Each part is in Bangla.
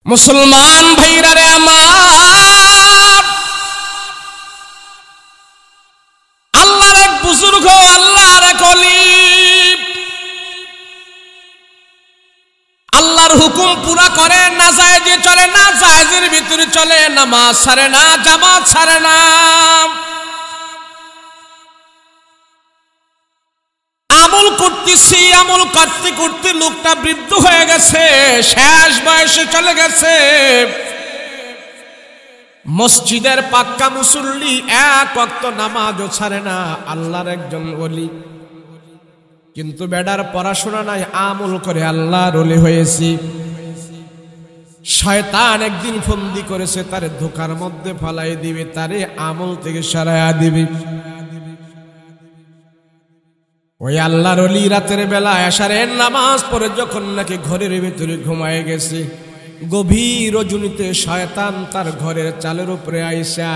মুসলমান ভাইরা রে আমার, আল্লাহর এক বুজুর্গ, আল্লাহর এক ওলি, আল্লাহর হুকুম পুরা করে, না জায়েজে চলে না, জায়েজের ভিতরে চলে, নামাজ ছাড়ে না, জামাত ছাড়ে না। আমল করতেছি, আমল করতে করতে লোকটা বৃদ্ধ হয়ে গেছে, শেষ বয়সে চলে গেছে। মসজিদের পাক্কা মুসল্লি, এক ওয়াক্ত নামাজও ছাড়ে না, আল্লাহর একজন ওলি। কিন্তু বেডার পড়াশোনা নাই, আমল করে আল্লাহর ওলি হয়েছি। শয়তান একদিন ফন্দি করেছে, তারে ধোকার মধ্যে ফালাই দিবে, তারে আমল থেকে সরাইয়া দিবে। ওই আল্লাহর ওলি রাতের বেলা এশারের নামাজ পড়ে যখন নাকি ঘরের ভিতরে ঘুমায় গেছে, গভীর রজনীতে শয়তান তার ঘরের চালের উপরে আইসা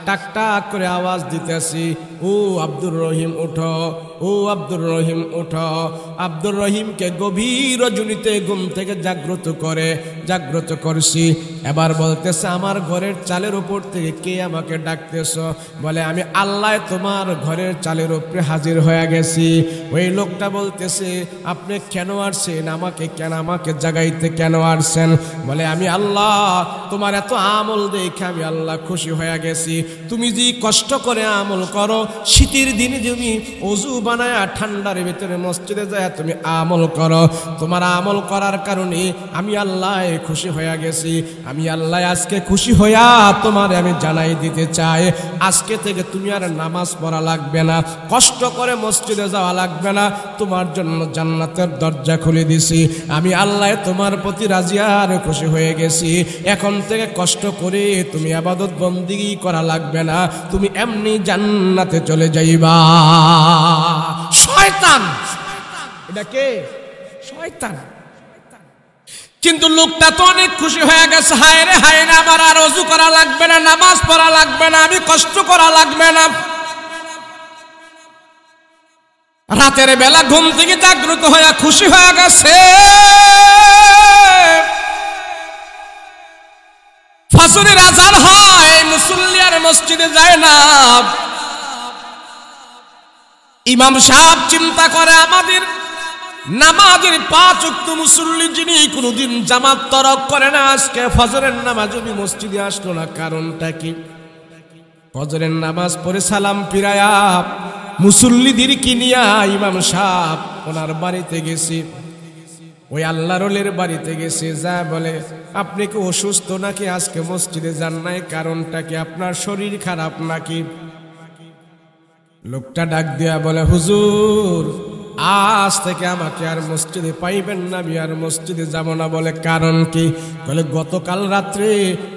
টাক টাক করে আওয়াজ দিতেছি, ও আব্দুর রহিম উঠো, ও আব্দুর রহিম উঠো। আব্দুর রহিমকে গভীর রজনীতে ঘুম থেকে জাগ্রত করে, জাগ্রত করছি। এবার বলতেছে, আমার ঘরের চালের উপর থেকে কে আমাকে ডাকতেছ? বলে, আমি আল্লাহ তোমার ঘরের চালের উপরে হাজির হয়ে গেছি। ওই লোকটা বলতেছে, আপনি কেন আসছেন? আমাকে জাগাইতে কেন আসছেন? বলে, আমি আল্লাহ তোমার এত আমল দেখে আমি আল্লাহ খুশি হয়ে গেছি। তুমি যে কষ্ট করে আমল করো, শীতের দিনে তুমি অজু বানায় ঠান্ডার ভিতরে মসজিদে যায় তুমি আমল করো, তোমার আমল করার কারণে আমি আল্লাহ খুশি হয়ে গেছি। আমি আল্লাহ আজকে খুশি হইয়া তোমার আমি জানাই দিতে চাই, আজকে থেকে তুমি আর নামাজ পড়া লাগবে না, কষ্ট করে মসজিদে যাওয়া লাগবে না, তোমার জন্য জান্নাতের দরজা খুলে দিছি। আমি আল্লাহ তোমার প্রতি রাজি আর খুশি হয়ে গেছি। এখন থেকে কষ্ট করে তুমি ইবাদত বন্দেগী করা লাগবে না, তুমি এমনি জান্নাতে চলে যাইবা। শয়তান, এটা কে? শয়তান। কিন্তু লোকটা তো অনেক খুশি হয়ে গেছে, হায় রে হায় রে, আমার আর ওযু করা লাগবে না, নামাজ পড়া লাগবে না, আমি কষ্ট করা লাগবে না। রাতের বেলা ঘুম থেকে জাগ্রত হয়ে খুশি হয়ে গেছে। ফজরের আযান হয়, মুসল্লি আর মসজিদে যায় না। ইমাম সাহেব চিন্তা করে, আমাদের নামাজের 5 ওয়াক্ত মুসল্লি যিনি কোনোদিন জামাত তরক করে না, আজকে ফজরের নামাজ উনি মসজিদে আসলো না, কারণটা কি? ফজরের নামাজ পড়ে সালাম ফিরায়া মুসল্লিদের কি নিয়া ইমাম সাহেব ওনার বাড়িতে গেছে, ওই আল্লাহর ওলির বাড়িতে গেছে। যা বলে, আপনি কি অসুস্থ নাকি আজকে মসজিদে যান নাই? কারণটা কি? আপনার শরীর খারাপ নাকি? লোকটা ডাক দিয়া বলে, হুজুর আজ থেকে আমাকে আর মসজিদে পাইবেন না, আমি আর মসজিদে যাব না। বলে, কারণ কি? বলে, গতকাল রাত্রে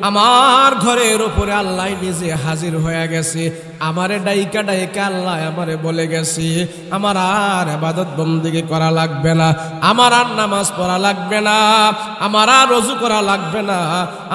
আমার ঘরের উপরে আল্লাহ নিজে হাজির হয়ে গেছে, আমারে ডাইকা ডাইকা আল্লাহ আমারে বলে গেছে, আমার আর ইবাদত বন্দেগী করা লাগবে না, আমার আর নামাজ পড়া লাগবে না, আমার আর ওযু করা লাগবে না,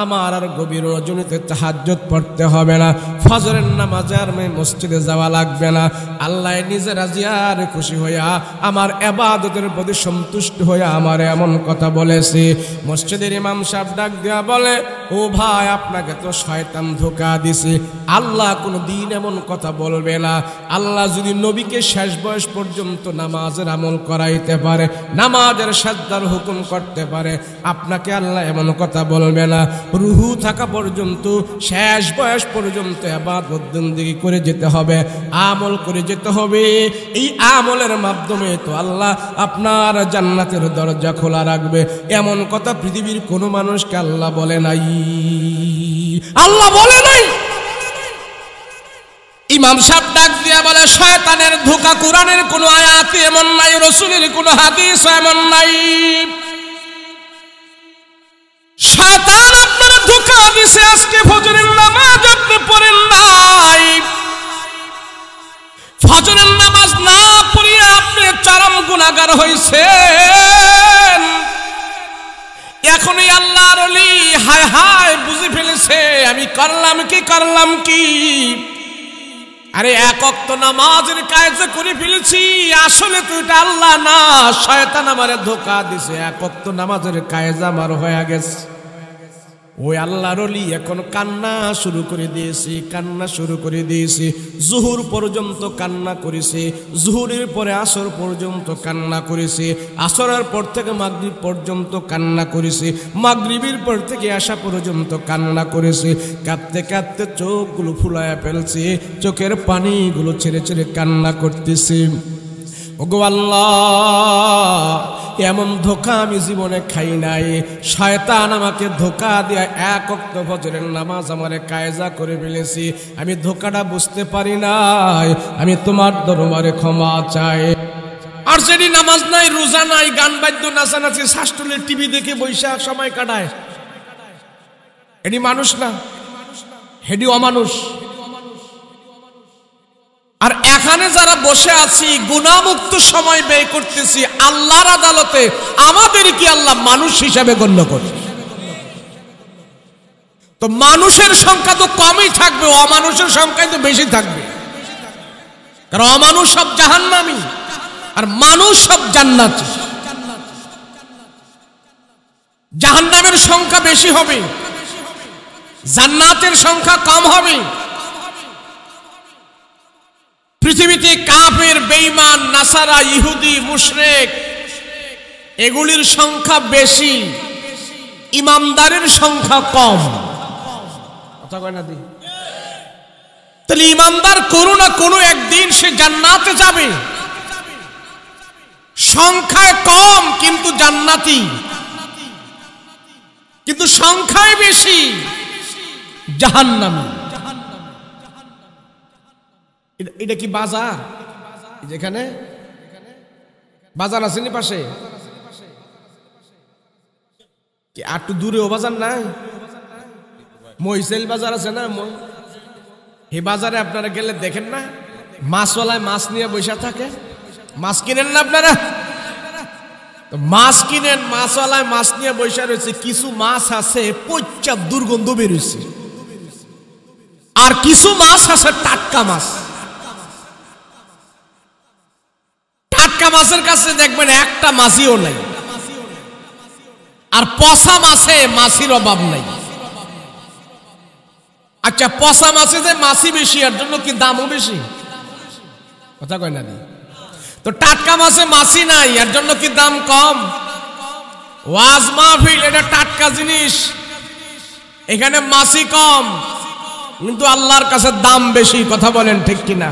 আমার আর গভীর রজনীতে তাহাজ্জুদ পড়তে হবে না, ফজরের নামাজে আর মসজিদে যাওয়া লাগবে না। আল্লাহ নিজে রাজি আর খুশি হইয়া আমার ইবাদতের প্রতি সন্তুষ্ট হইয়া আমার এমন কথা বলেছে। মসজিদের ইমাম সাহেব ডাক দিয়া বলে, ও ভাই, আপনাকে তো শয়তান ধোঁকা দিছে, আল্লাহ কোনো দিন এমন কথা বলবে না। আল্লাহ যদি নবীকে শেষ বয়স পর্যন্ত নামাজের আমল করাইতে পারে, নামাজের সাজদার হুকুম করতে পারে, আপনাকে আল্লাহ এমন কথা বলবে না। রুহু থাকা পর্যন্ত, শেষ বয়স পর্যন্ত ইবাদত বন্দেগী করে যেতে হবে, আমল করে যেতে হবে। এই আমলের মাধ্যমে তো আল্লাহ আপনার জান্নাতের দরজা খোলা রাখবে। এমন কথা পৃথিবীর কোনো মানুষকে আল্লাহ বলে নাই, আল্লাহ বলে নাই। ইমাম সাহেব ডাক দিয়া বলে, শয়তানের ধোঁকা, কোরআনের কোনো আয়াত এমন নাই, রাসূলের কোনো হাদিস এমন নাই। শয়তান আপনার ধোঁকা দিছে, আজকে ফজরের নামাজ আপনি পড়েন নাই, ফজরের নামাজ না পড়িয়া আপনি চরম গুনাহগার হইছেন। এখনই আল্লাহর ওলি হায় হায় বুঝে ফেলেছে, আমি করলাম কি? আরে এক ওয়াক্ত নামাজের কায়দা করে ফেলেছি, আসলে তো এটা আল্লাহ না, শয়তান আমারে ধোঁকা দিছে। এক ওয়াক্ত নামাজের কায়দা আমার হয়ে গেছে। ওই আল্লাহর ওলি এখন কান্না শুরু করে দিয়েছে, কান্না শুরু করে দিয়েছে। জুহুর পর্যন্ত কান্না করেছে, জুহুরের পরে আসর পর্যন্ত কান্না করেছে, আসরের পর থেকে মাগরিব পর্যন্ত কান্না করেছে, মাগরিবের পর থেকে আসা পর্যন্ত কান্না করেছে। কাঁদতে কাঁদতে চোখগুলো ফুলায়া ফেলছে, চোখের পানিগুলো ছেড়ে ছেড়ে কান্না করতেছে। ওগো আল্লাহ, এমন ধোঁকা আমি জীবনে খাই নাই। শয়তান আমাকে ধোঁকা দিয়ে এক ওয়াক্ত ফজরের নামাজ আমারে কায়জা করে ফেলেছি। আমি ধোঁকাটা বুঝতে পারি নাই। আমি তোমার দরবারে ক্ষমা চাই। আর সেটি নামাজ নাই, রোজা নাই, গান বাদ্য নাচানাচি শাস্ত্রলের টিভি দেখে বৈশাখ সময় কাটায়, এটি মানুষ না, হেডি অমানুষ। আর এখানে যারা বসে আছি গুনাহমুক্ত সময় ব্যয় করতেছি আল্লাহর আদালতে, আমাদের কি আল্লাহ মানুষ হিসাবে গণ্য করে? তো মানুষের সংখ্যা তো কমই থাকবে, অমানুষের সংখ্যা তো বেশি থাকবে। কারণ অমানুষ সব জাহান্নামী আর মানুষ সব জান্নাতি। জাহান্নামের সংখ্যা বেশি হবে, জান্নাতের সংখ্যা কম হবে। পৃথিবীতে কাফের, বেঈমান, নাসারা, ইহুদি, মুশরিক এগুলির সংখ্যা বেশি, ইমানদারের সংখ্যা কম। কথা কয় না দি? তাহলে ইমানদার কোনো না কোনো একদিন সে জান্নাতে যাবে। সংখ্যায় কম কিন্তু জান্নাতি, কিন্তু সংখ্যায় বেশি জাহান্নামী। এটা কি বাজার? যেখানে বাজার আছে নি পাশে, কি একটু দূরেও বাজার নাই? মহিষেল বাজার আছে না, এই বাজারে আপনারা গেলে দেখেন না, মাছওয়ালায় মাছ নিয়ে বসে থাকে। মাছ কিনেন না আপনারা? মাছ কিনেন, মাছওয়ালায় মাছ নিয়ে বসে রয়েছে। কিছু মাছ আছে পচা দুর্গন্ধ বেরোচ্ছে, আর কিছু মাছ আছে টাটকা মাছ। টাটকা মাছের কাছে দেখবেন একটা মাছিও নাই, আর পচা মাছে মাছির অভাব নাই। আচ্ছা, পচা মাছে যে মাছি বেশি, এর জন্য কি দামও বেশি? কথা কয় না? তো টাটকা মাছে মাছি নাই, এর জন্য কি দাম কম? ওয়াজ মাহফিল এটা টাটকা জিনিস, এখানে মাছি কম, কিন্তু আল্লাহর কাছে দাম বেশি। কথা বলেন ঠিক কিনা?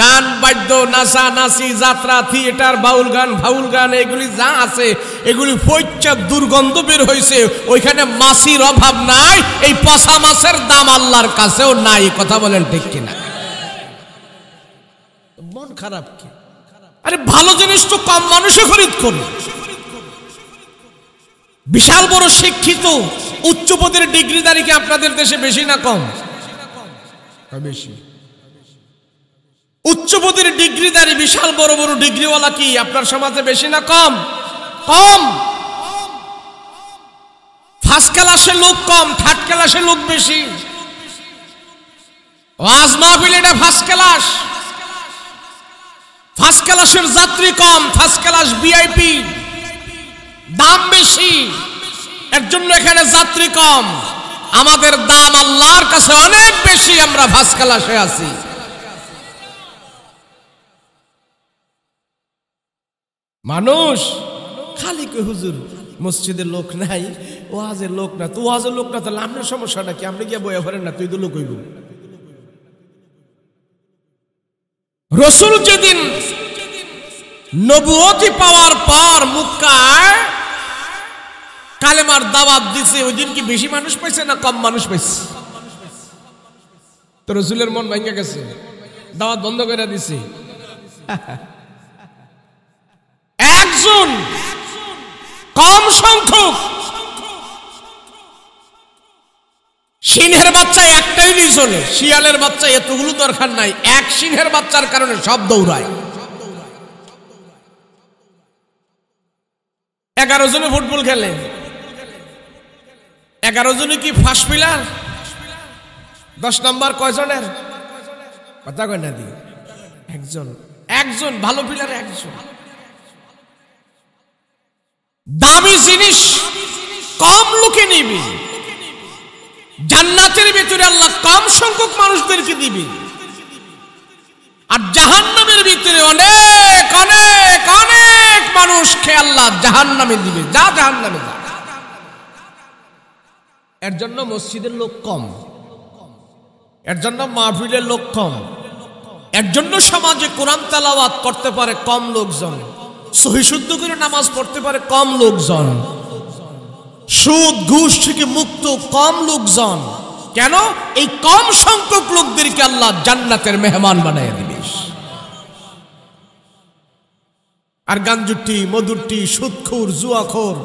গান বাদ্য, নাচা নাচি, যাত্রা, থিয়েটার, বাউল গান, ফাউল গান, এগুলি যা আছে এগুলি পচা দুর্গন্ধ বের হয়েছে, ওইখানে মাছির অভাব নাই। এই পচা মাছের দাম আল্লাহর কাছেও নাই। কথা বলেন ঠিক কিনা? মন খারাপ কি? আরে ভালো জিনিস তো কম মানুষে খরিদ করে। বিশাল বড় শিক্ষিত উচ্চ পদের ডিগ্রিধারী কি আপনাদের দেশে বেশি না কম? বেশি। উচ্চ পদের ডিগ্রিধারী বিশাল বড় বড় ডিগ্রিওয়ালা কি আপনার সমাজে বেশি না কম? কম। ফার্স্ট ক্লাসের লোক কম, থার্ড ক্লাসের লোক বেশি। ওয়াজ মাহফিল এটা ফার্স্ট ক্লাস, ফার্স্ট ক্লাসের যাত্রী কম, ফার্স্ট ক্লাস ভিআইপি, দাম বেশি, এর জন্য এখানে যাত্রী কম। আমাদের দাম আল্লাহর কাছে অনেক বেশি, আমরা ফার্স্ট ক্লাসে আছি। মানুষ খালি কে হুজুর মসজিদের লোক নাই, ওয়াজের লোক না। তো ওয়াজের লোক না, তাহলে আপনার সমস্যাটা কি? আপনি গিয়ে বইয়া ফেরেন না, তুই তো লোক হইব। রাসূল যেদিন নবুয়তি পাওয়ার পর মক্কায় কালেমার দাওয়াত দিছে, ওই দিন কি বেশি মানুষ পাইছে না কম মানুষ পাইছে? তো রাসূলের মন ভেঙে গেছে, দাওয়াত বন্ধ করে দিছে। একজন কম সংখ্যক, সিংহের বাচ্চা একটাই নিয়ে চলে, শিয়ালের বাচ্চা এতগুলো দরকার নাই। এক সিংহের বাচ্চার কারণে সব দৌড়ায়। 11 জনে ফুটবল খেলে, 11 জনে কি ফার্স্ট প্লেয়ার? 10 নম্বর কয়জনের? কথা কয় না দি? একজন। একজন ভালো প্লেয়ার, একজন। দামি জিনিস কম লোকে নিবি, ভিতরে আল্লাহ কম সংখ্যক মানুষদেরকে দিবে, আর জাহান্নামের ভিতরে অনেক অনেক অনেক মানুষকে আল্লাহ জাহান্নামে দিবে। যা জাহান্নামে যা। এর জন্য মসজিদের লোক কম, এর জন্য মাহফিলের লোক কম, এর জন্য সমাজে কোরআন তেলাওয়াত করতে পারে কম লোকজন, সহি শুদ্ধ করে নামাজ পড়তে পারে কম লোকজন, সুদ ঘুষ থেকে মুক্ত কম লোকজন। কেন? এই কম সংখ্যক লোকদেরকে আল্লাহ জান্নাতের মেহমান বানায় দিবে। আর গাঞ্জুটি, মধুরটি, সুদখোর, জুয়াখোর,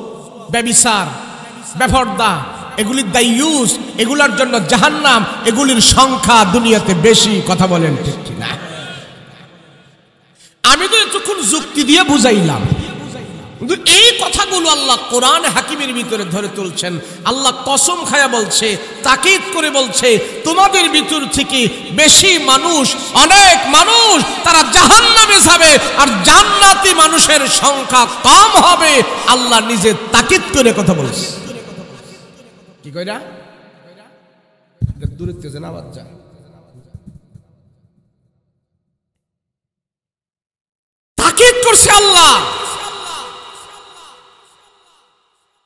ব্যভিচার, বেপরদা, এগুলির দায়ুস, এগুলার জন্য জাহান্নাম, এগুলির সংখ্যা দুনিয়াতে বেশি। কথা বলেন ঠিক না? আমি তো এতক্ষণ যুক্তি দিয়ে বুঝাইলাম, কিন্তু এই কথাগুলো আল্লাহ কোরআন হাকিমের ভিতরে ধরে তুলছেন। আল্লাহ কসম খায়া বলছে, তাকিদ করে বলছে, তোমাদের ভিতর থেকে বেশি মানুষ, অনেক মানুষ তারা জাহান্নামে যাবে, আর জান্নাতি মানুষের সংখ্যা কম হবে। আল্লাহ নিজে তাকিদ করে কথা বলছে। কি কইরা? দূরে থেকে না বাদ যা। তাকিদ করছে আল্লাহ।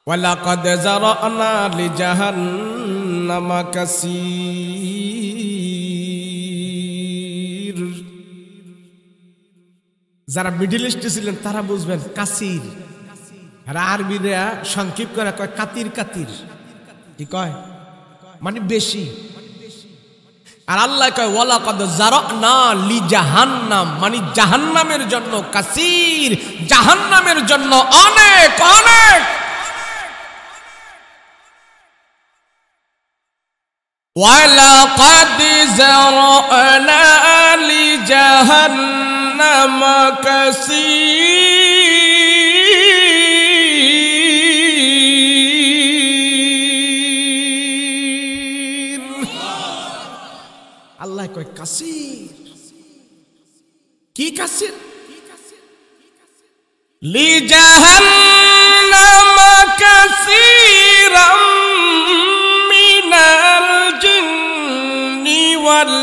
ওয়ালাকাদ যারানা লিজাহান্নামা কাসীর। যারা মিডল ইস্টে ছিলেন তারা বুঝবেন কাসির, আর আরবিরা সংক্ষিপ্ত করে কয় কাতির। কাতির কি কয়? মানে বেশি। আর আল্লাহ কয় ওয়ালাকাদ যারানা লিজাহান্নাম, মানে জাহান্নামের জন্য কাসির, জাহান্নামের জন্য অনেক অনেক। وَلَقَدْ زَرَعْنَا لِجَهَنَّمَ كَثِيرًا। আল্লাহ কয় কাসির। কি কাসির? লিজাহান্নাম কাসীরাম মিনাল জিন্নি ওয়াল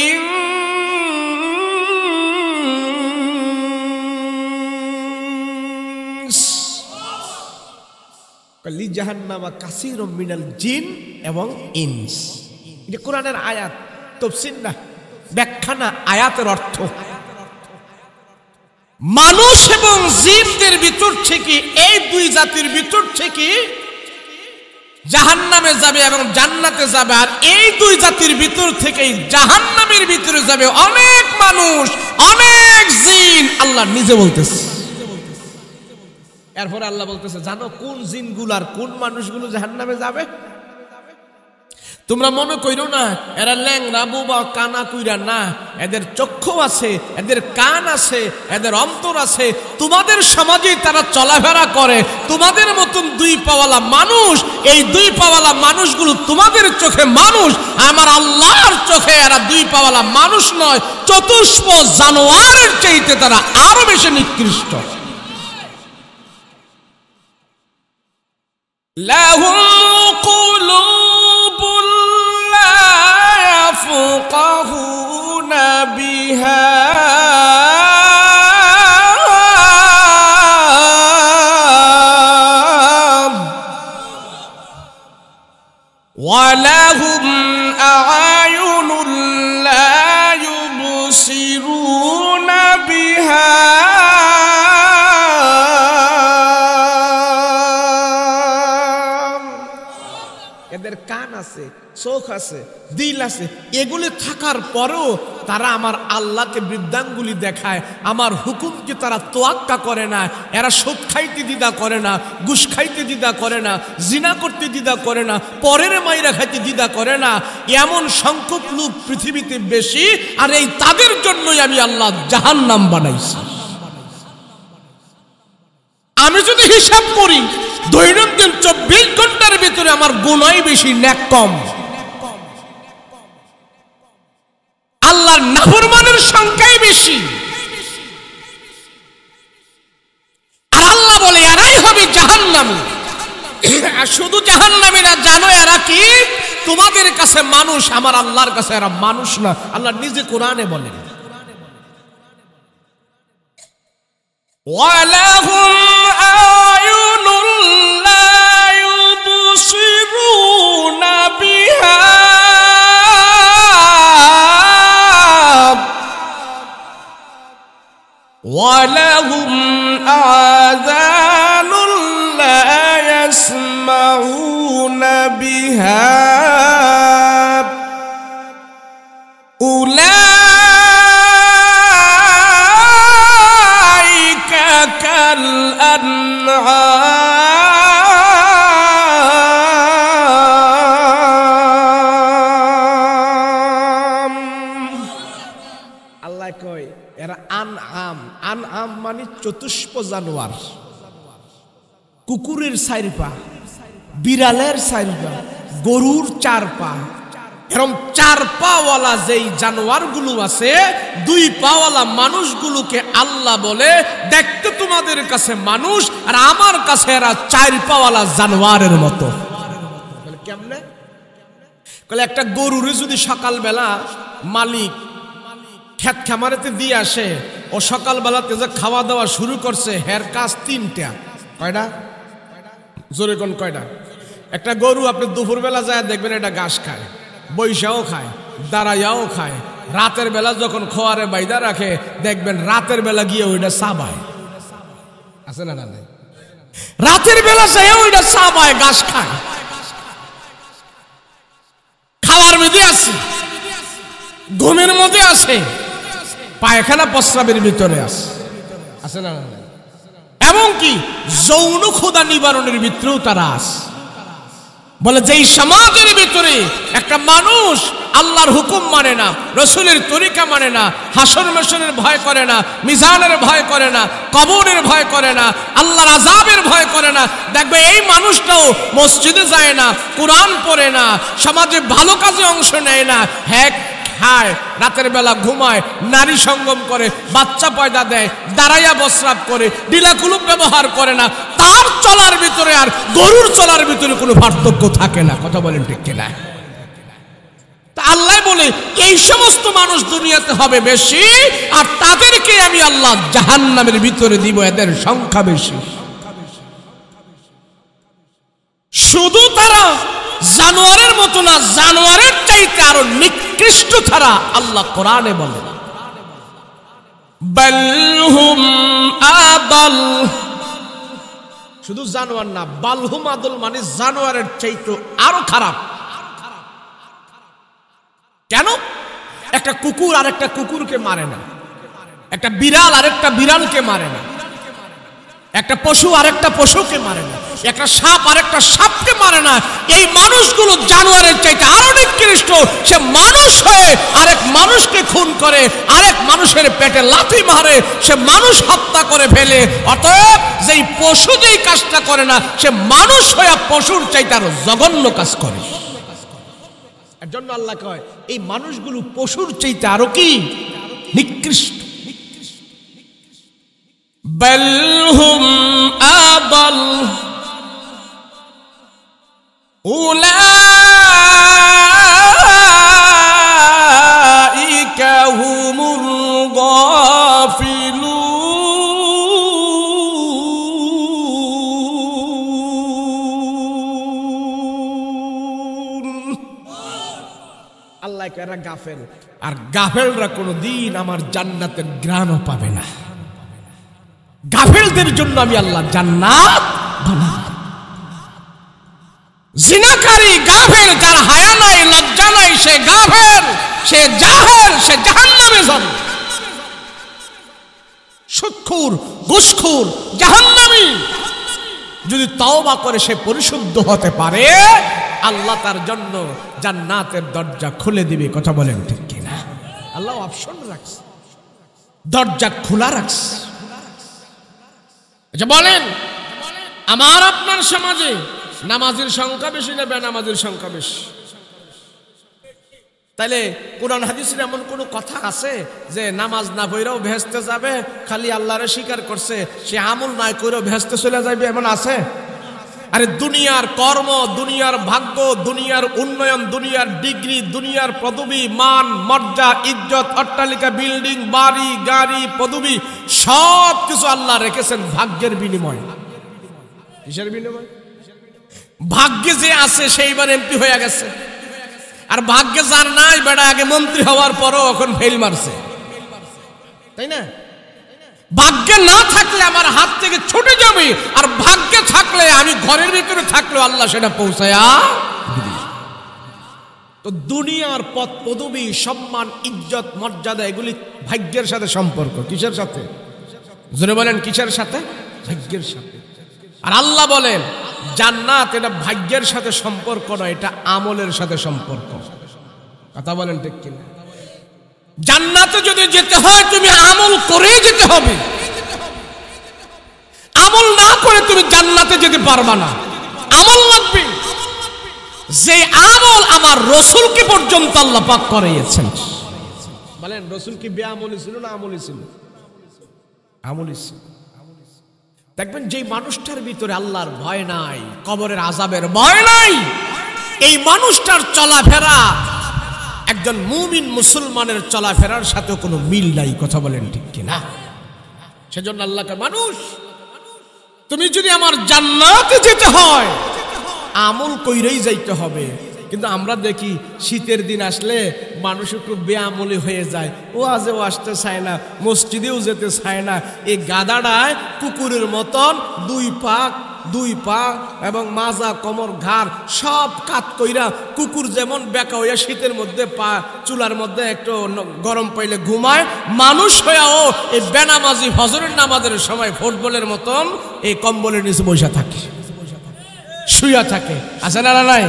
ইনস। লিজাহান্নাম কাসীরাম মিনাল জিন এবং ইনস। এটা কোরআনের আয়াত, তাফসীর না, ব্যাখ্যা না, আয়াতের অর্থ। মানুষ এবং জিনদের ভিতর থেকে, এই দুই জাতির ভিতর থেকে জাহান্নামে যাবে এবং জান্নাতে যাবে, আর এই দুই জাতির ভিতর থেকে জাহান্নামের ভিতরে যাবে অনেক মানুষ, অনেক জিন। আল্লাহ নিজে বলতেছে। এরপরে আল্লাহ বলতেছে, জানো কোন জিনগুলো আর কোন মানুষগুলো জাহান্নামে যাবে? তোমরা মনে কইরো না এরা ল্যাংরা বোবা কানা কইরা, না, এদের চক্ষু আছে, এদের কান আছে, এদের অন্তর আছে। তোমাদের সমাজে তারা চলাফেরা করে। তোমাদের মতন দুই পাওয়ালা মানুষ, এই দুই পাওয়ালা মানুষগুলো তোমাদের চোখে মানুষ, আমার আল্লাহর চোখে এরা দুই পাওয়ালা মানুষ নয়, চতুষ্প জানোয়ারের চাইতে তারা আরো বেশি নিকৃষ্ট। লাহুম কুলুবুন লা ইয়াফকাহুনা বিহা ওয়া লাহুম আ'য়ুনুন লা ইউবসিরুনা বিহা। এদের কান আছে, চোখ আছে, দিল আছে, এগুলি থাকার পরেও তারা আমার আল্লাহকে বৃদ্ধাঙ্গুলি দেখায়, আমার হুকুমকে তারা তোয়াক্কা করে না। এরা সুদ খাইতে দ্বিধা করে না, ঘুষ খাইতে দ্বিধা করে না, জিনা করতে দ্বিধা করে না, পরের মাইরা খাইতে দ্বিধা করে না। এমন সংখ্যক লোক পৃথিবীতে বেশি, আর এই তাদের জন্যই আমি আল্লাহ জাহান্নাম বানাইছি। আমি যদি হিসাব করি, দৈনন্দিন 24 ঘন্টার ভিতরে আমার গুনাহ বেশি, নেক কম। আল্লাহর নাফরমানের সংখ্যাই বেশি। আর আল্লাহ বলে এরাই হবে জাহান্নামী। আর শুধু জাহান্নামী না, জানো এরা কি? তোমাদের কাছে মানুষ, আমার আল্লাহর কাছে এরা মানুষ না। আল্লাহ নিজে কোরআনে বলেন, ওয়ালাহুম আয়ুনুন লা ইউবসিরুনা বিহা ওয়ালাহুম আযানুন লা ইয়াসমাউনা বিহা উলাইকা কাল আনআম। আল্লাহ কয় এরা আনআম। আনআম মানে চতুষ্প জানোয়ার। কুকুরের 4 পা, বিড়ালের 4 পা, গরুর 4 পা, এরকম 4 পাওয়ালা যেই জানোয়ারগুলো আছে, 2 পাওয়ালা মানুষগুলোকে আল্লাহ বলে দেখতে তোমাদের কাছে মানুষ, আর আমার কাছে এরা 4 পাওয়ালা জানোয়ারের মতো। কেমনে? বলে একটা গরুরে যদি সকালবেলা মালিক ক্ষেত খামারেতে দিয়ে আসে, ও সকালবেলাতে যে খাওয়া দাওয়া শুরু করছে, হের কাজ 3টা। কয়টা? জোরে কোন কয়টা? একটা গরু আপনি দুপুরবেলা যায় দেখবেন এটা ঘাস খায়, বৈশাও খায়, দাঁড়াইয়াও খায়। রাতের বেলা যখন খোয়ারে বাইদা রাখে দেখবেন রাতের বেলা গিয়ে ওইটা চাবায়। আছে না? না, রাতের বেলা যায় ওইটা চাবায়, ঘাস খায়। খাওয়ার মধ্যে আছে, ঘুমের মধ্যে আছে, পায়খানা প্রস্রাবের ভিতরে আছে না? এমনকি যৌন ক্ষুধা নিবারণের ভিতরেও তারা আছে। বলে যেই সমাজের ভিতরে একটা মানুষ আল্লাহর হুকুম মানে না, রসুলের তরিকা মানে না, হাসর মাশরের ভয় করে না, মিজানের ভয় করে না, কবরের ভয় করে না, আল্লাহর আযাবের ভয় করে না, দেখবে এই মানুষটাও মসজিদে যায় না, কোরআন পড়ে না, সমাজে ভালো কাজে অংশ নেয় না, হ্যাঁ খায়, রাতের বেলা ঘুমায়, নারী সঙ্গম করে, বাচ্চা পয়দা দেয়, দাঁড়াইয়া প্রস্রাব করে, ডিলাকুলুপ ব্যবহার করে না, তার চলার ভিতরে আর গরুর চলার ভিতরে কোনো পার্থক্য থাকে না। কথা বলেন ঠিক কিনা? তা আল্লাহ বলে এই সমস্ত মানুষ দুনিয়াতে হবে বেশি, আর তাদেরকে আমি আল্লাহ জাহান্নামের ভিতরে দিব, এদের সংখ্যা বেশি। শুধু তারা জানোয়ারের মতো না, জানোয়ারের চাইতে আরো নিকৃষ্ট তারা। আল্লাহ কোরআনে বলেন, বালহুম আদাল। শুধু জানোয়ার না, বালহুম আদল মানে জানোয়ারের চাইতে আরো খারাপ। কেন? একটা কুকুর আর একটা কুকুরকে মারে না, একটা বিড়াল আর একটা বিড়ালকে মারে না, একটা পশু আর একটা পশুকে মারে না, একটা সাপ আর একটা সাপকে মারে না। এই মানুষগুলো জানোয়ারের চাইতে আরো নিকৃষ্ট। সে মানুষ হয়ে আরেক মানুষকে খুন করে, আরেক মানুষের পেটে লাথি মারে, সে মানুষ হত্যা করে ফেলে। অতএব যেই পশু যেই কাজটা করে না, সে মানুষ হয়ে পশুর চাইতে আরো জঘন্য কাজ করে। এর জন্য আল্লাহ কয় এই মানুষগুলো পশুর চাইতে আরো কি নিকৃষ্ট। বালহুম আদাল উলাইকা হুমুল গাফিলুন। আল্লাহ কয় এরা গাফেল, আর গাফেলরা কোনোদিন আমার জান্নাতের ঘ্রাণও পাবে না। গাফেলদের জন্য আমি আল্লাহ জান্নাত বানাবো। জিনাকারী গাফেল, যার হায়া নাই লজ্জা নাই, সে গাফেল, সে জাহেল, সে জাহান্নামে যাবে। সুদখোর, ঘুষখোর, জাহান্নামী যদি তওবা করে সে পরিশুদ্ধ হতে পারে, আল্লাহ তার জন্য জান্নাতের দরজা খুলে দিবে। কথা বলেন ঠিক কিনা? আল্লাহ অপশন রাখছে, দরজা খোলা রাখছে। বলেন আমার আপনার সমাজে নামাজের সংখ্যা বেশি না বেনামাজের সংখ্যা বেশি? তাইলে কোরআন হাদিসের এমন কোন কথা আছে যে নামাজ না পড়েও ভেস্তে যাবে, খালি আল্লাহরে স্বীকার করছে সে আমল নাই করেও ভেস্তে চলে যাবে, এমন আছে? আরে দুনিয়ার কর্ম, দুনিয়ার ভাগ্য, দুনিয়ার উন্নয়ন, দুনিয়ার ডিগ্রি, দুনিয়ার পদবি, মান, মর্যাদা, ইজ্জত, অট্টালিকা, বিল্ডিং, বাড়ি, গাড়ি, পদবি সব কিছু আল্লাহ রেখেছেন ভাগ্যের বিনিময়ে। কিসের বিনিময়? ভাগ্যে যে আছে সেইবার এমপি হয়ে গেছে, আর ভাগ্যে যার নাই বেটা আগে মন্ত্রী হওয়ার পরও এখন ফেল মারছে, তাই না? ভাগ্যে না থাকলে আমার হাত থেকে ছুটে যাবে, আর ভাগ্যে থাকলে আমি ঘরের ভিতরে থাকলেও আল্লাহ সেটা পৌঁছায়া দিবে। তো দুনিয়ার পদ, পদবি, সম্মান, ইজ্জত, মর্যাদা এগুলি ভাগ্যের সাথে সম্পর্ক। কিসের সাথে? জোরে বলেন, কিসের সাথে? ভাগ্যের সাথে। আর আল্লাহ বলেন জান্নাত এটা ভাগ্যের সাথে সম্পর্ক নয়, এটা আমলের সাথে সম্পর্ক। কথা বলেন ঠিক কিনা? জান্নাতে যদি যেতে হয় তুমি আমল করেই যেতে হবে, আমল না করে তুমি জান্নাতে যেতে পারবা না। আমল লাগবে, যে আমল আমার রসুলকে পর্যন্ত আল্লাহ পাক করিয়েছেন। বলেন রসুল কি বেআমলি ছিল না আমলি ছিল? আমলি ছিল। দেখবেন যে মানুষটার ভিতরে আল্লাহর ভয় নাই, কবরের আযাবের ভয় নাই, এই মানুষটার চলাফেরা একজন মুমিন মুসলমানের চলাফেরার সাথে কোনো মিল নাই। কথা বলেন ঠিক কিনা? সেজন্য আল্লাহকে মানুষ, তুমি যদি আমার জান্নাতে যেতে হয় আমল কইরেই যাইতে হবে। কিন্তু আমরা দেখি শীতের দিন আসলে মানুষ একটু বেআমলি হয়ে যায়, ওয়াজেও আসতে চায় না, মসজিদেও যেতে চায় না। এই গাদাটায় কুকুরের মতন দুই পা এবং মাজা, কোমর, ঘাড় সব কাত কইরা কুকুর যেমন বেকা হইয়া শীতের মধ্যে পা চুলার মধ্যে একটু গরম পাইলে ঘুমায়, মানুষ হইয়াও এই বেনামাজি ফজরের নামাজের সময় ফুটবলের মতন এই কম্বলের নিচে বসে থাকে, শুয়া থাকে। আছে না নাই?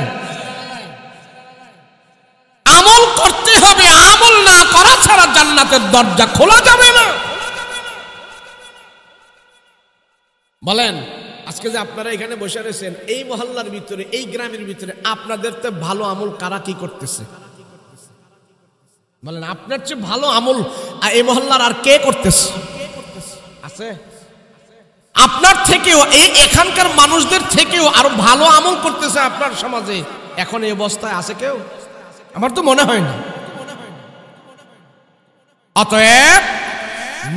আমল করতে হবে, আমল না করা ছাড়া জান্নাতের দরজা খোলা যাবে না। বলেন আজকে যে আপনারা এখানে বসে রয়েছেন এই মহল্লার ভিতরে, এই গ্রামের ভিতরে আপনাদের তো ভালো আমল কারা কি করতেছে? বলেন আপনার চেয়ে ভালো আমল এই মহল্লার আর কে করতেছে? আছে? আপনার থেকেও, এই এখানকার মানুষদের থেকেও আরো ভালো আমল করতেছে আপনার সমাজে এখন এই অবস্থায় আছে কেউ? আমার তো মনে হয় না। অতএব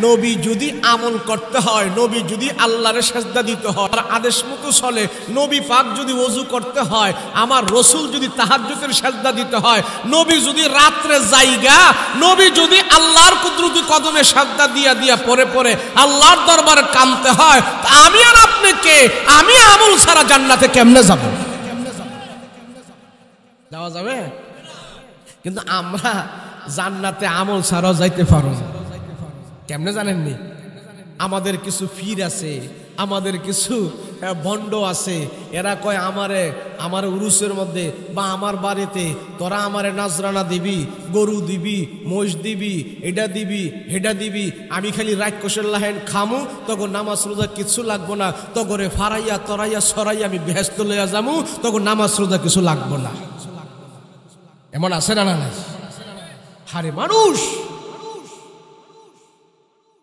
নবী যদি আমল করতে হয়, নবী যদি আল্লাহর সেজদা দিতে হয়, আর আদেশ মতো চলে, নবী পাক যদি ওযু করতে হয়, আমার রসুল যদি তাহাজ্জুদের সেজদা দিতে হয়, নবী যদি রাত্রে জায়গা, নবী যদি আল্লাহর কুদরতি কদমে সেজদা দিয়া পরে আল্লাহর দরবারে কাঁদতে হয়, আমি আর আপনি কে? আমি আমল ছাড়া জান্নাতে কেমনে যাব? যাওয়া যাবে? কিন্তু আমরা জান্নাতে আমল ছাড়াও যাইতে পারো না। কেমনে জানেননি? আমাদের কিছু ফির আছে, আমাদের কিছু ভণ্ড আছে, এরা কয় আমার উরুসের মধ্যে বা আমার বাড়িতে তোরা আমারে নাজরানা দিবি, গরু দিবি, মোষ দিবি, এটা দিবি, হেডা দিবি, আমি খালি রাক্ষসের লাহেন খামু, তখন নামাজ রোজা কিছু লাগবো না, তগরে ফারাইয়া তরাইয়া সরাইয়া আমি বেহেশত লইয়া যামু, তখন নামাজ রোজা কিছু লাগবো না। এমন আছে না? না হারে মানুষ,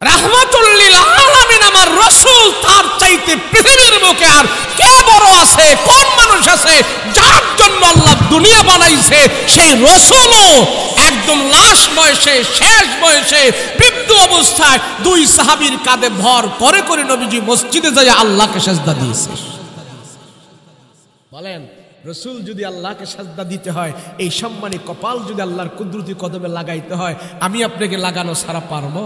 রাহমাতুল লিল আলামিন আমার রাসূল, তার চাইতে পৃথিবীর বুকে আর কে বড় আছে? কোন মানুষ আছে যার জন্য আল্লাহ দুনিয়া বানাইছে? সেই রাসূলও একদম লাশ বয়সে, শেষ বয়সে, বৃদ্ধ অবস্থায় দুই সাহাবীর কাঁধে ভর করে নবীজি মসজিদে যায় আল্লাহকে সেজদা দিয়েছে। বলেন রসুল যদি আল্লাহকে সেজদা দিতে হয়, এই সম্মানী কপাল যদি আল্লাহর কুদরতি কদমে লাগাইতে হয়, আমি আপনাকে লাগানো ছাড়া পারবো?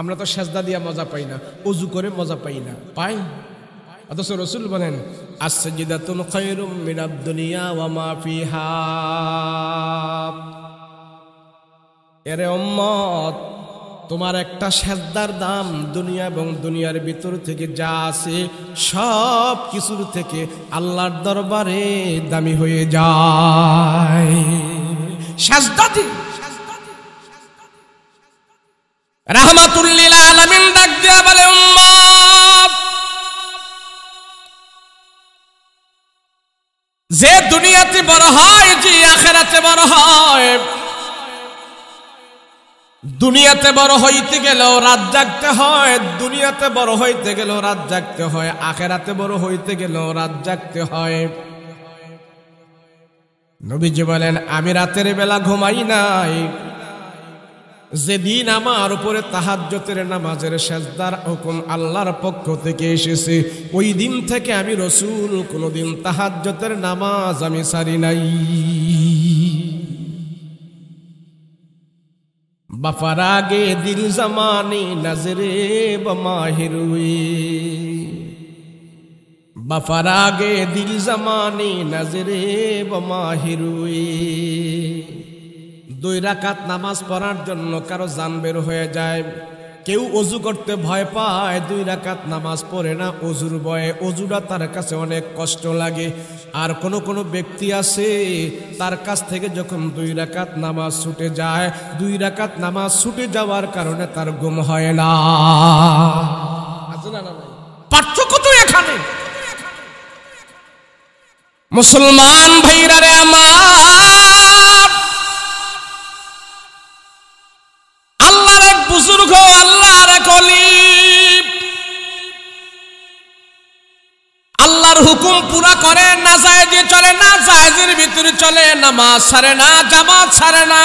আমরা তো সেজদা দিয়া মজা পাই না, ওযু করে মজা পাই না, পাই? অথচ রসুল বলেন আস-সাজদাতুন খায়রুম মিনাদ দুনিয়া ওয়া মা ফিহা। এরে উম্মত, তোমার একটা সেজদার দাম দুনিয়া এবং দুনিয়ার ভিতর থেকে যা আছে সব কিছুর থেকে আল্লাহর দরবারে দামি হয়ে যায়। সেজদা দি রাহমাতুল লিল আলামিন ডাক দিয়া বলে, উম্মত, যে দুনিয়াতে বড় হয়, যে আখিরাতে বড় হয়, দুনিয়াতে বড় হইতে গেলেও রাত জাগতে হয়, দুনিয়াতে বড় হইতে গেলেও রাত জাগতে হয়, আখিরাতে বড় হইতে গেলেও রাত জাগতে হয়। নবীজি বলেন, আমি রাতের বেলা ঘুমাই নাই, যেদিন আমার উপরে তাহাজ্জুদের নামাজের সেজদার হুকুম আল্লাহর পক্ষ থেকে এসেছে, ওই দিন থেকে আমি রাসূল কোনোদিন তাহাজ্জুদের নামাজ আমি ছাড়ি নাই। बफरागे दिल जमाने नजरे बमाहिर हुए, बफरागे दिल जमाने नजरे बमाहिर हुए। 2 রাকাত নামাজ পড়ার জন্য কারো জান বের হয়ে যায়, কেউ অজু করতে ভয় পায়, 2 রাকাত নামাজ পড়ে না অজুর ভয়ে, অজুটা তার কাছে অনেক কষ্ট লাগে। আর কোন ব্যক্তি আছে তার কাছ থেকে যখন 2 রাকাত নামাজ ছুটে যায়, 2 রাকাত নামাজ ছুটে যাওয়ার কারণে তার ঘুম হয় না। পার্থক্য তো এখানে। মুসলমান ভাইরা রে আমার, আল্লাহর এক বুজুর্গ, আল্লাহর এক ওলি, আল্লাহর হুকুম পুরা করে, না জায়েজে চলে না, জায়েজের ভিতরে চলে, নামাজ ছাড়ে না, জামাত ছাড়ে না।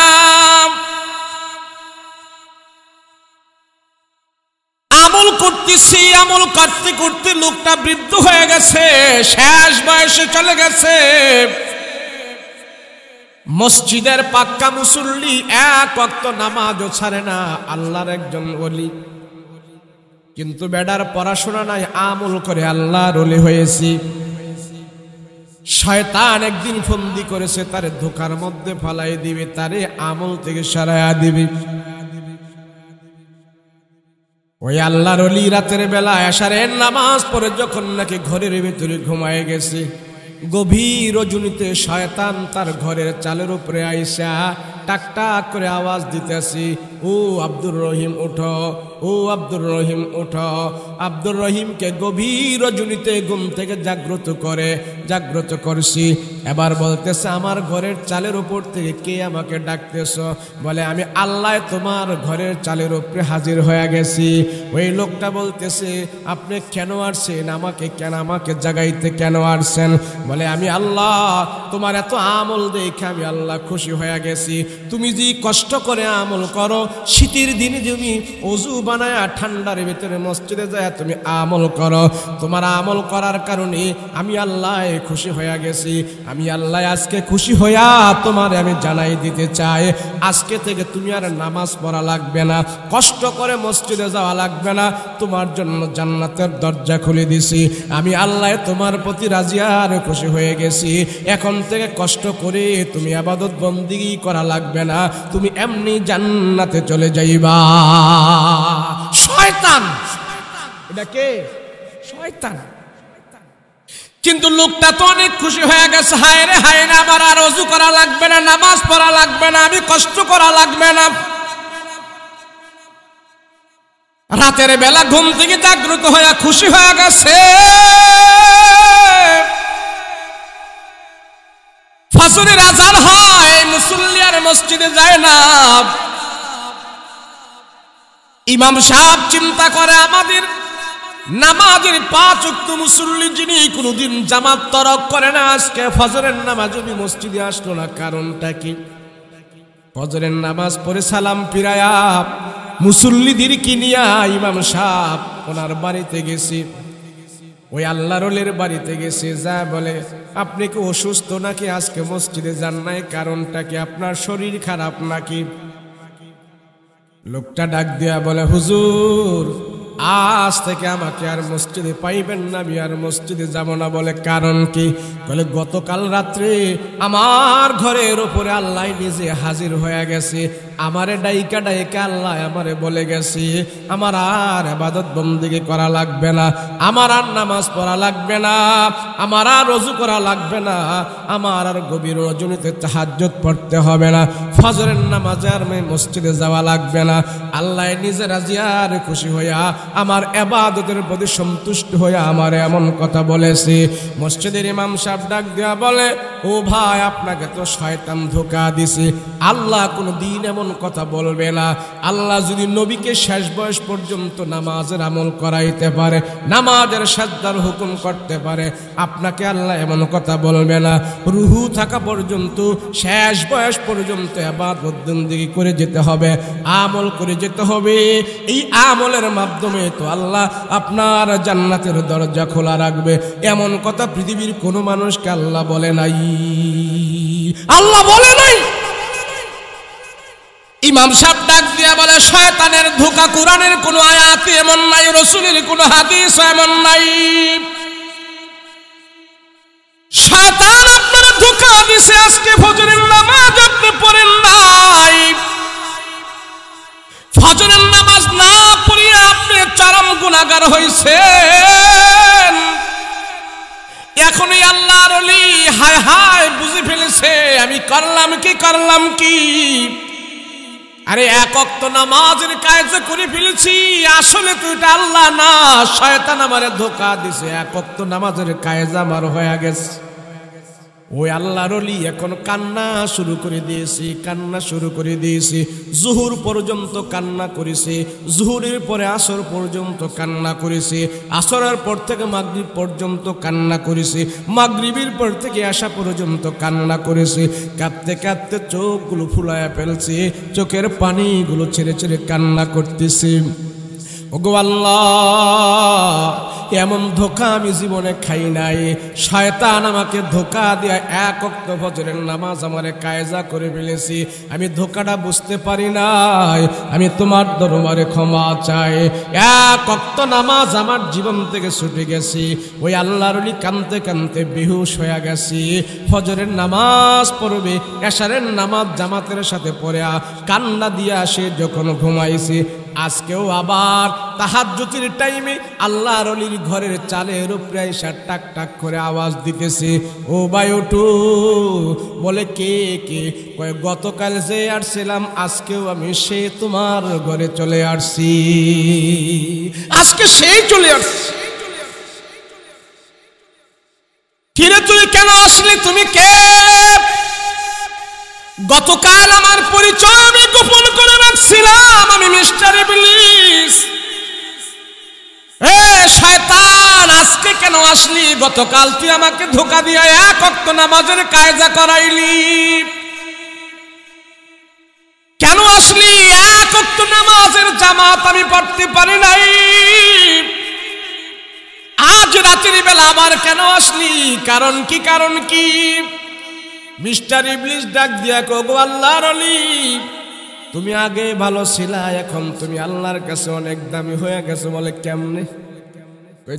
আমল করতেছি, আমল করতে করতে লোকটা বৃদ্ধ হয়ে গেছে, শেষ বয়সে চলে গেছে। মসজিদের পাক্কা মুসল্লি, 1 ওয়াক্ত নামাজও ছাড়ে না, আল্লাহর একজন ওলি। কিন্তু বেডার পড়াশোনা নাই, আমল করে আল্লাহর ওলি হয়েছি। শয়তান একদিন ফন্দি করেছে, তারে ধোকার মধ্যে ফালাই দিবে, তারে আমল থেকে সরাইয়া দিবে। ওই আল্লাহর ওলি রাতের বেলা এশারের নামাজ পড়ে যখন নাকি ঘরের ভিতরে ঘুমায় গেছে, গভীর রজনীতে শয়তান তার ঘরের চালের উপরে আইসা টাক টাক করে আওয়াজ দিতেছি, ও আব্দুর রহিম উঠো, ও আব্দুর রহিম উঠো। আব্দুর রহিমকে গভীর রজনীতে ঘুম থেকে জাগ্রত করে, জাগ্রত করছি। এবার বলতেছে, আমার ঘরের চালের উপর থেকে কে আমাকে ডাকতেছ? বলে, আমি আল্লাহ তোমার ঘরের চালের উপরে হাজির হয়ে গেছি। ওই লোকটা বলতেছে, আপনি কেন আসছেন? আমাকে জাগাইতে কেন আসছেন? বলে, আমি আল্লাহ তোমার এত আমল দেখে আমি আল্লাহ খুশি হয়ে গেছি। তুমি যে কষ্ট করে আমল করো, শীতের দিনে তুমি অজু বানায়া ঠান্ডার ভিতরে মসজিদে যায় তুমি আমল করো, তোমার আমল করার কারণে আমি আল্লাহ খুশি হয়ে গেছি। আমি আল্লাহ আজকে খুশি হইয়া তোমার আমি জানাই দিতে চাই, আজকে থেকে তুমি আর নামাজ পড়া লাগবে না, কষ্ট করে মসজিদে যাওয়া লাগবে না, তোমার জন্য জান্নাতের দরজা খুলে দিছি। আমি আল্লাহ তোমার প্রতি রাজি আর খুশি হয়ে গেছি। এখন থেকে কষ্ট করে তুমি ইবাদত বন্দেগী করা লাগবে না, তুমি এমনি জান্নাতে চলে যাইবা। শয়তান, এটা কে? শয়তান। কিন্তু লোকটা তো অনেক খুশি হয়ে গেছে, হায় রে হায় রে, আমার আর ওযু করা লাগবে না, নামাজ পড়া লাগবে না, আমি কষ্ট করা লাগবে না। রাতের বেলা ঘুম থেকে জাগ্রত হয়ে খুশি হয়ে গেছে। ফজরের আযান হয়, মুসল্লি আর মসজিদে যায় না। ইমাম সাহেব চিন্তা করে, আমাদের নামাজের 5 ওয়াক্ত মুসল্লি যিনি কোনদিন জামাত তরক করে না, আজকে ফজরের নামাজ উনি মসজিদে আসলো না, কারণটা কি? ফজরের নামাজ পড়ে সালাম ফিরায়া মুসল্লিদেরকে নিয়া ইমাম সাহেব ওনার বাড়িতে গেছে, ওই আল্লাহর ওলির বাড়িতে গেছে। যা বলে, আপনি কি অসুস্থ নাকি আজকে মসজিদে যান নাই? কারণটা কি? আপনার শরীর খারাপ নাকি? লোকটা ডাক দিয়া বলে, হুজুর আজ থেকে আমাকে আর মসজিদে পাইবেন না, আমি আর মসজিদে যাব না। বলে, কারণ কি? বলে, গতকাল রাত্রে আমার ঘরের উপরে আল্লাহ নিজে হাজির হয়ে গেছে, আমারে ডাইকা ডাইকা আল্লাহ আমারে বলে গেছে, আমার আর ইবাদত বন্দেগী করা লাগবে না, আমার আর নামাজ পড়া লাগবে না, আমার আর ওযু করা লাগবে না, আমার আর গভীর রজনীতে তাহাজ্জুদ পড়তে হবে না, ফজরের নামাজে আর মসজিদে যাওয়া লাগবে না। আল্লাহ নিজে রাজি আর খুশি হইয়া আমার ইবাদতের প্রতি সন্তুষ্ট হইয়া আমার এমন কথা বলেছে। মসজিদের ইমাম সাহেব ডাক দিয়া বলে, ও ও ভাই আপনাকে তো শয়তান ধোঁকা দিছে। আল্লাহ কোনো দিন এমন কথা বলবে না। আল্লাহ যদি নবীকে শেষ বয়স পর্যন্ত নামাজের আমল করাইতে পারে, নামাজের সাজদার হুকুম করতে পারে, আপনাকে আল্লাহ এমন কথা বলবে না। রুহু থাকা পর্যন্ত, শেষ বয়স পর্যন্ত ইবাদত বন্দেগী করে যেতে হবে, আমল করে যেতে হবে। এই আমলের মাধ্যমে তো আল্লাহ আপনার জান্নাতের দরজা খোলা রাখবে। এমন কথা পৃথিবীর কোনো মানুষকে আল্লাহ বলে নাই, আল্লাহ বলে নাই। ইমাম সাহেব ডাক দিয়া বলে, শয়তানের ধোঁকা কোরআনের কোন আয়াতে এমন নাই, রাসূলের কোন হাদিস এমন নাই। শয়তান আপনার ধোঁকা দিছে। আজকে ফজরের নামাজ আপনি পড়েন নাই, ফজরের নামাজ না পড়িয়া আপনি চরম গুনাহগার হইছেন। এখনই আল্লাহর ওলি হায় হায় বুঝে ফেলেছে, আমি করলাম কি। আরে এক ওয়াক্ত নামাজের কায়দা করে ফেলেছি, আসলে তো এটা আল্লাহ না, শয়তান আমারে ধোঁকা দিছে। এক ওয়াক্ত নামাজের কায়দা আমার হয়ে গেছে। ওই আল্লাহর ওলি এখন কান্না শুরু করে দিয়েছি। জুহুর পর্যন্ত কান্না করেছে, জুহুরের পরে আসর পর্যন্ত কান্না করেছে, আসরের পর থেকে মাগরিব পর্যন্ত কান্না করেছে, মাগরিবের পর থেকে আসা পর্যন্ত কান্না করেছে। কাঁদতে কাঁদতে চোখগুলো ফুলায়া ফেলছে, চোখের পানিগুলো ছেড়ে ছেড়ে কান্না করতেছে। ওগো আল্লাহ, এমন ধোঁকা আমি জীবনে খাই নাই। শয়তান আমাকে ধোঁকা দিয়ে এক ওয়াক্ত ফজরের নামাজ আমারে কায়জা করে ফেলেছি। আমি ধোঁকাটা বুঝতে পারি নাই। আমি তোমার দরবারে ক্ষমা চাই। এক ওয়াক্ত নামাজ আমার জীবন থেকে ছুটে গেছি। ওই আল্লাহর ওলি কাঁদতে কাঁদতে বেহুশ হয়ে গেছি। ফজরের নামাজ পড়বে, এশারের নামাজ জামাতের সাথে পড়ে কান্না দিয়া সে যখন ঘুমাইছি, আজকেও আবার তাহাজ্জুদের টাইমে আল্লাহর ওলির ঘরের চালের উপরে এসে টাক টাক করে আওয়াজ দিতেছে, ও ভাই ওঠো। বলে কে? কয় গতকাল যে আসছিলাম, আজকেও আমি সে তোমার ঘরে চলে আসছি। আজকে সেই চলে আসছি। কিরে তুই কেন আসলি? তুমি কে? গতকাল আমার পরিচয় আমি গোপন করে রাখছিলাম, আমি মিস্টার ইবলিস। শয়তান, আজকে কেন আসলি? গতকাল তুই আমাকে ধোঁকা দিয়ে এক ওয়াক্ত নামাজের কায়দা করাইলি, কেন আসলি? এক ওয়াক্ত নামাজের জামাত আমি পড়তে পারি নাই, আজ রাতের বেলা আবার কেন আসলি? কারণ কি? মিস্টার ইবলিস ডাক দিয়া কগো আল্লাহর ওলি, তুমি আগে ভালো ছিলা, এখন তুমি আল্লাহর কাছে অনেক দামি হয়ে গেছো। বলে কেমনে?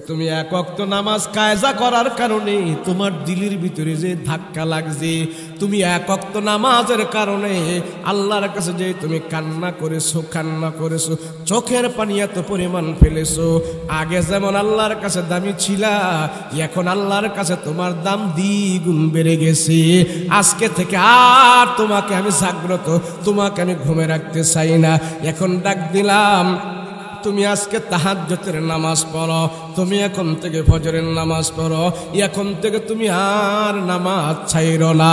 তুমি এক ওয়াক্ত নামাজ কায়জা করার কারণে তোমার দিলের ভিতরে যে ধাক্কা লাগছে, তুমি এক ওয়াক্ত নামাজের কারণে আল্লাহর কাছে যে তুমি কান্না করেছো, চোখের পানি এত পরিমাণ ফেলেছো। আগে যেমন আল্লাহর কাছে দামি ছিলা, এখন আল্লাহর কাছে তোমার দাম দ্বিগুণ বেড়ে গেছে। আজকে থেকে আর তোমাকে আমি জাগ্রত, তোমাকে আমি ঘুমে রাখতে চাই না। এখন ডাক দিলাম, তুমি আজকে তাহাজ্জুদের নামাজ পড়ো, তুমি এখন থেকে ফজরের নামাজ পড়ো, এখন থেকে তুমি আর নামাজ ছাইরো না।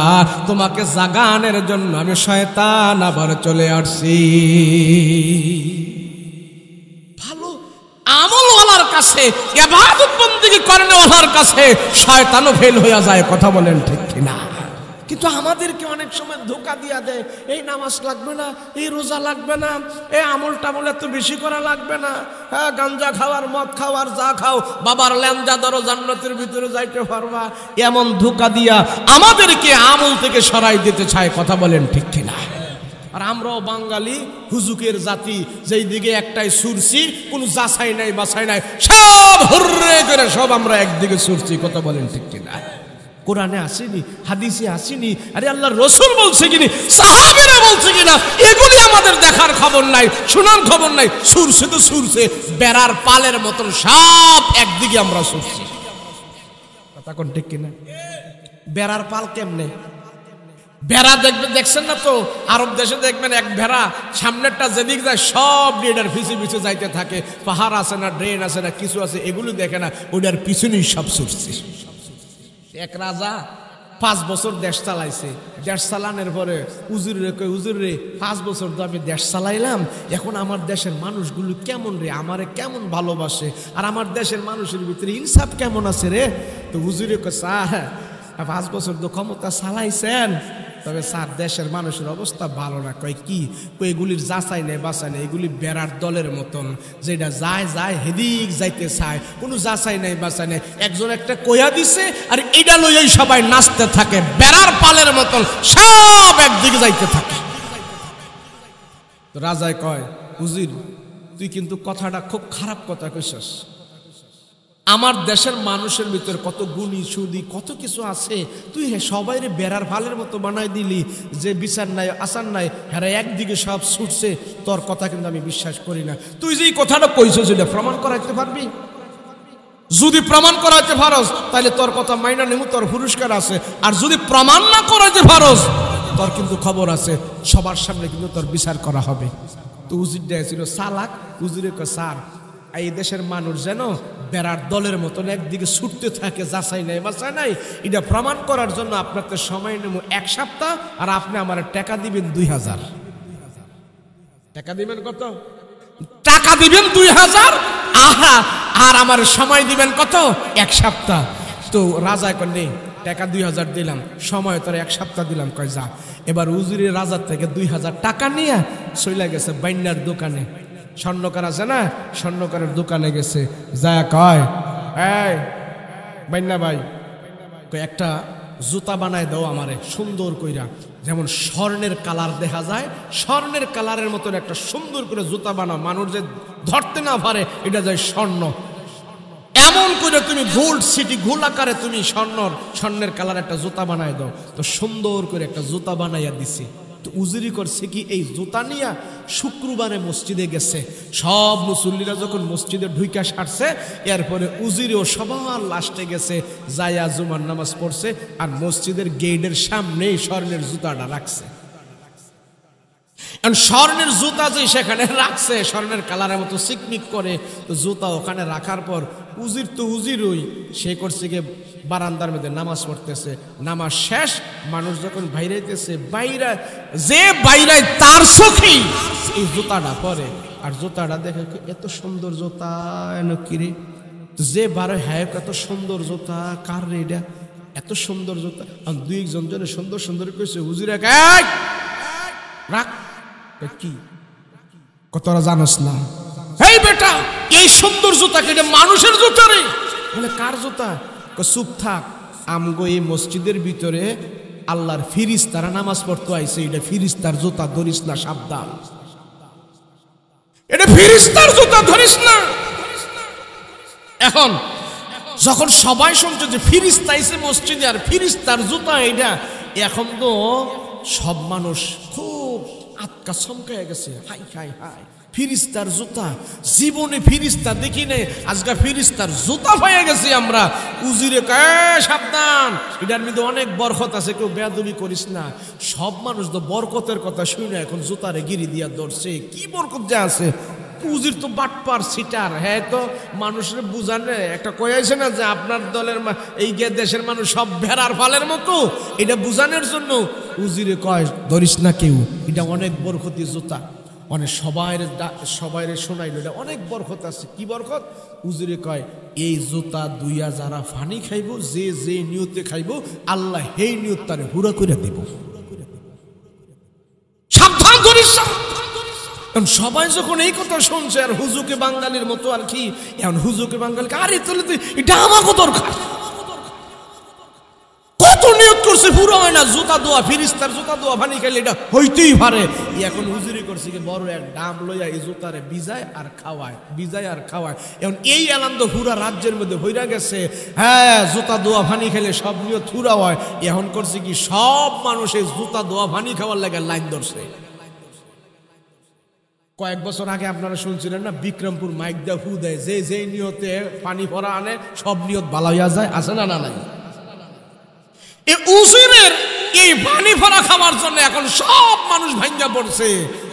তোমাকে জাগানোর জন্য আমি শয়তান আবার চলে আসছি। ভালো আমলওয়ালার কাছে, ইবাদত বন্দেগী করেনওয়ালার কাছে শয়তানও ফেল হয়ে যায়। কথা বলেন ঠিক কিনা? কিন্তু আমাদেরকে অনেক সময় ধোঁকা দিয়া দেয়, এই নামাজ লাগবে না, এই রোজা লাগবে না, এই আমল টামল এত বেশি করা লাগবে না, হ্যাঁ গাঞ্জা খাওয়ার, মদ খাওয়ার, যা খাও বাবার ল্যাঞ্জা ধরো, জান্নাতের ভিতরে যাইতে পারবা। এমন ধোঁকা দিয়া আমাদেরকে আমল থেকে সরাই দিতে চায়। কথা বলেন ঠিক কিনা? আর আমরাও বাঙালি হুজুকের জাতি, যেই দিকে একটাই সুরছি, কোনো যাচাই নাই বাছাই নাই, সব হুররে করে সব আমরা একদিকে সুরছি। কথা বলেন ঠিক কিনা? কোরআনে আসেনি, হাদিসে আসেনি, আরে আল্লাহর রাসূল বলছে কিনি, সাহাবীরা বলছে কিনা, এগুলি আমাদের দেখার খবর নাই, শোনার খবর নাই। সুরছে তো সুরছে, বেড়ার পালের মতন সব একদিকে আমরা সুরছি। কথা কোন ঠিক কিনা? বেড়ার পাল কেমনে? ভেড়া দেখছেন না তো, আরব দেশে দেখবেন এক ভেড়া সামনেরটা যেদিক যায় সব এটার পিছু যাইতে থাকে। পাহাড় আছে না, ড্রেন আছে না, কিছু আছে, এগুলো দেখে না, ওটার পিছনেই সব ছুটছে। এক রাজা 5 বছর দেশ চালাইছে। দেশ চালানোর পরে হুজুর রে কই, হুজুর রে 5 বছর তো আমি দেশ চালাইলাম, এখন আমার দেশের মানুষগুলো কেমন রে, আমারে কেমন ভালোবাসে, আর আমার দেশের মানুষের ভিতরে ইনসাফ কেমন আছে রে। তো হুজুরে কই, স্যার 5 বছর তো ক্ষমতা চালাইছেন, তবে স্যার দেশের মানুষের অবস্থা ভালো না। কয় কি? কই এগুলির যাচাই নেই বাছাই নেই, এগুলি বেড়ার দলের মতন, যেটা যায় যায় হেদিক যাইতে চায়, কোনো যাচাই নেই বাছাই নেই। একজন একটা কইয়া দিছে আর এটা লইয়াই সবাই নাচতে থাকে, বেড়ার পালের মতন সব একদিকে যাইতে থাকে। তো রাজায় কয়, হুজুর তুই কিন্তু কথাটা খুব খারাপ কথা কইছস। আমার দেশের মানুষের ভিতর কত গুণী সুদি কত কিছু আছে, তুই সবাইরে বেড়ার ভালের মতো বানাই দিলি, যে বিচার নাই আসার নাই, হ্যাঁ একদিকে সব ছুটছে। তোর কথা কিন্তু আমি বিশ্বাস করি না। তুই যে কথাটা কইছস এটা প্রমাণ করাইতে পারবি? যদি প্রমাণ করাইতে পারস তাহলে তোর কথা মাইনা নেব, তোর পুরস্কার আছে। আর যদি প্রমাণ না করাইতে পারস তোর কিন্তু খবর আছে, সবার সামনে কিন্তু তোর বিচার করা হবে। তো হুজুরটা ছিল চালাক। হুজুরে কয়, স্যার এই দেশের মানুষ যেন বেড়ার দলের মতন একদিকে ছুটতে থাকে, যাচাই নাই বাছাই নাই, এটা প্রমাণ করার জন্য আপনাকে সময় নেব 1 সপ্তাহ, আর আপনি আমার টাকা দিবেন 2000 টাকা দিবেন। কত টাকা দিবেন? 2000। আহা, আর আমার সময় দিবেন কত? 1 সপ্তাহ। তো রাজা কয়, নেই টাকা 2000 দিলাম, সময় তোর 1 সপ্তাহ দিলাম। কয় যা। এবার হুজুরের রাজার থেকে 2000 টাকা নিয়ে চলে গেছে বাইন্যার দোকানে। স্বর্ণকার আছে না, স্বর্ণকারের দোকানে গেছে, যা কয়, এই বাইন্না ভাই, একটা জুতা বানায় দাও আমারে সুন্দর কইরা, যেমন স্বর্ণের কালার দেখা যায়, স্বর্ণের কালারের মতন একটা সুন্দর করে জুতা বানাও, মানুষ যে ধরতে না পারে এটা যায় স্বর্ণ, এমন করে তুমি গোল্ড সিটি গোল আকারে তুমি স্বর্ণের কালার একটা জুতা বানায় দাও। তো সুন্দর করে একটা জুতা বানাইয়া দিছে। তো উজিরি করছে কি, এই জুতা নিয়া শুক্রবারে মসজিদে গেছে। সব মুসল্লিরা যখন মসজিদে ঢুইকা সারছে, এরপরে উজিরিও সবার লাস্টে গেছে, যাইয়া জুমার নামাজ পড়ছে, আর মসজিদের গেটের সামনে স্বর্ণের জুতাটা রাখছে। স্বর্ণের জুতা যে সেখানে রাখছে, স্বর্ণের কালারের মতো চিকমিক করে, তো জুতা ওখানে রাখার পর উজির তো উজিরই, সে করছে গিয়ে বারান্দার মধ্যে নামাজ পড়তেছে। নামাজ শেষ, মানুষ যখন বাইরাইতেছে, বাইরায় তার চোখেই এই জুতাটা পরে, আর জুতাটা দেখে এত সুন্দর জুতা এনে কিরে, যে বারো হ্যাঁ এত সুন্দর জুতা, কার রে এটা এত সুন্দর জুতা? আর 2-1 জনে সুন্দর সুন্দর কইছে, হুজুরে রাখ কি কতরা জানোস না, এই বেটা এই সুন্দর জুতা কেটে মানুষের জুতা রে, বলে কার জুতা? চুপ থাক, আমগো এই মসজিদের ভিতরে আল্লাহর ফিরিস্তারা নামাজ পড়তে আইছে, এটা ফিরিস্তার জুতা, ধরিস না, সাবধান, এটা ফিরিস্তার জুতা, ধরিস না। এখন যখন সবাই শুনছে যে ফিরিস্তা আইছে মসজিদে আর ফিরিস্তার জুতা এটা, এখন তো সব মানুষ খুব আটকা চমকায় গেছে, হাই হাই হাই ফিরিস্তার জুতা, জীবনে ফিরিস্তা দেখি নাই, আজকে ফিরিস্তার জুতা পাইয়া গেছি আমরা। উজিরে সাবধান, এটার মধ্যে অনেক বরকত আছে, কেউ বেয়াদবি করিস না। সব মানুষ তো বরকতের কথা শুনে এখন জুতারে গিরি দিয়া ধরছে, কি বরকত যা আছে। উজির তো বাটপার সিটার, হ্যাঁ তো মানুষের বুঝানে একটা কয়েছে না যে আপনার দলের এই দেশের মানুষ সব ভেড়ার ফালের মতো, এটা বুঝানোর জন্য উজিরে কয় ধরিস না কেউ, এটা অনেক বরকতি জুতা, অনেক সবাইরে শোনাইল, এটা অনেক বরকত আছে। কি বরকত? উজিরে কয় এই জুতা দুইয়া যারা ফানি খাইব, যে যে নিয়তে খাইব, আল্লাহ সেই নিয়ত তারে হুরা করে দিব। সাবধান করিস। সবাই যখন এই কথা শুনছে, আর হুজুকে বাঙালির মতো আর কি, এখন হুজুকে বাঙালিকে আরে তাহলে তুই এটা আমাকে দরকার, কত নিয়ত করছে পুরো হয় না, জুতা দোয়া ফিরিস্তার জুতা দোয়া ফানি খাইলে এটা হইতেই পারে। এখন হুজুরি করছে কি বড় এক ডাম লইয়া এই জুতারে বিজায় আর খাওয়ায়, বিজায় আর খাওয়ায়। এখন এই এলান তো পুরা রাজ্যের মধ্যে হইরা গেছে, হ্যাঁ জুতা দোয়া ফানি খেলে সব নিয়ত পুরা হয়। এখন করছে কি সব মানুষ এই জুতা দোয়া ফানি খাওয়ার লাগে লাইন ধরছে। কয়েক বছর আগে আপনারা শুনছিলেন না, বিক্রমপুর মাইক দা ফু দেয়, যে যে নিয়তে পানি ভরা আনে সব নিয়ত ভালো হইয়া যায়, আছে না? না নাই। এই উজিরের এই পানি ভরা খাওয়ার জন্য এখন সব মানুষ ভাঙ্গা পড়ছে,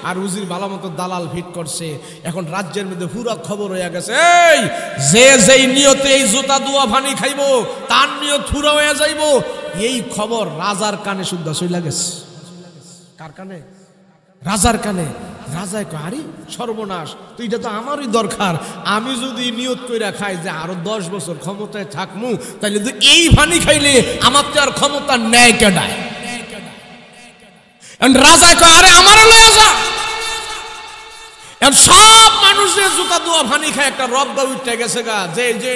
আর উজির ভালো মতো দালাল ফিট করছে। এখন রাজ্যের মধ্যে পুরো খবর হয়ে গেছে, এই যে যেই নিয়তে এই জুতা দুয়া পানি খাইব তার নিয়ত পুরা হয়ে যাইব, এই খবর রাজার কানে শুদ্ধ চলে গেছে। কার কানে? রাজার কানে। রাজায় কয়, আরে সর্বনাশ, তো এটা তো আমারই দরকার। আমি যদি নিয়ত কইরা খাই যে আরো 10 বছর ক্ষমতায় থাকমু, তাইলে তো এই পানি খাইলে আমার তো আর ক্ষমতা নেয় কেডায়। রাজায় কয়, আরে আমারও লয়ে যা। সব মানুষের জুতা দোয়া পানি খায়, একটা রব্দা উঠে গেছে গা, যে যে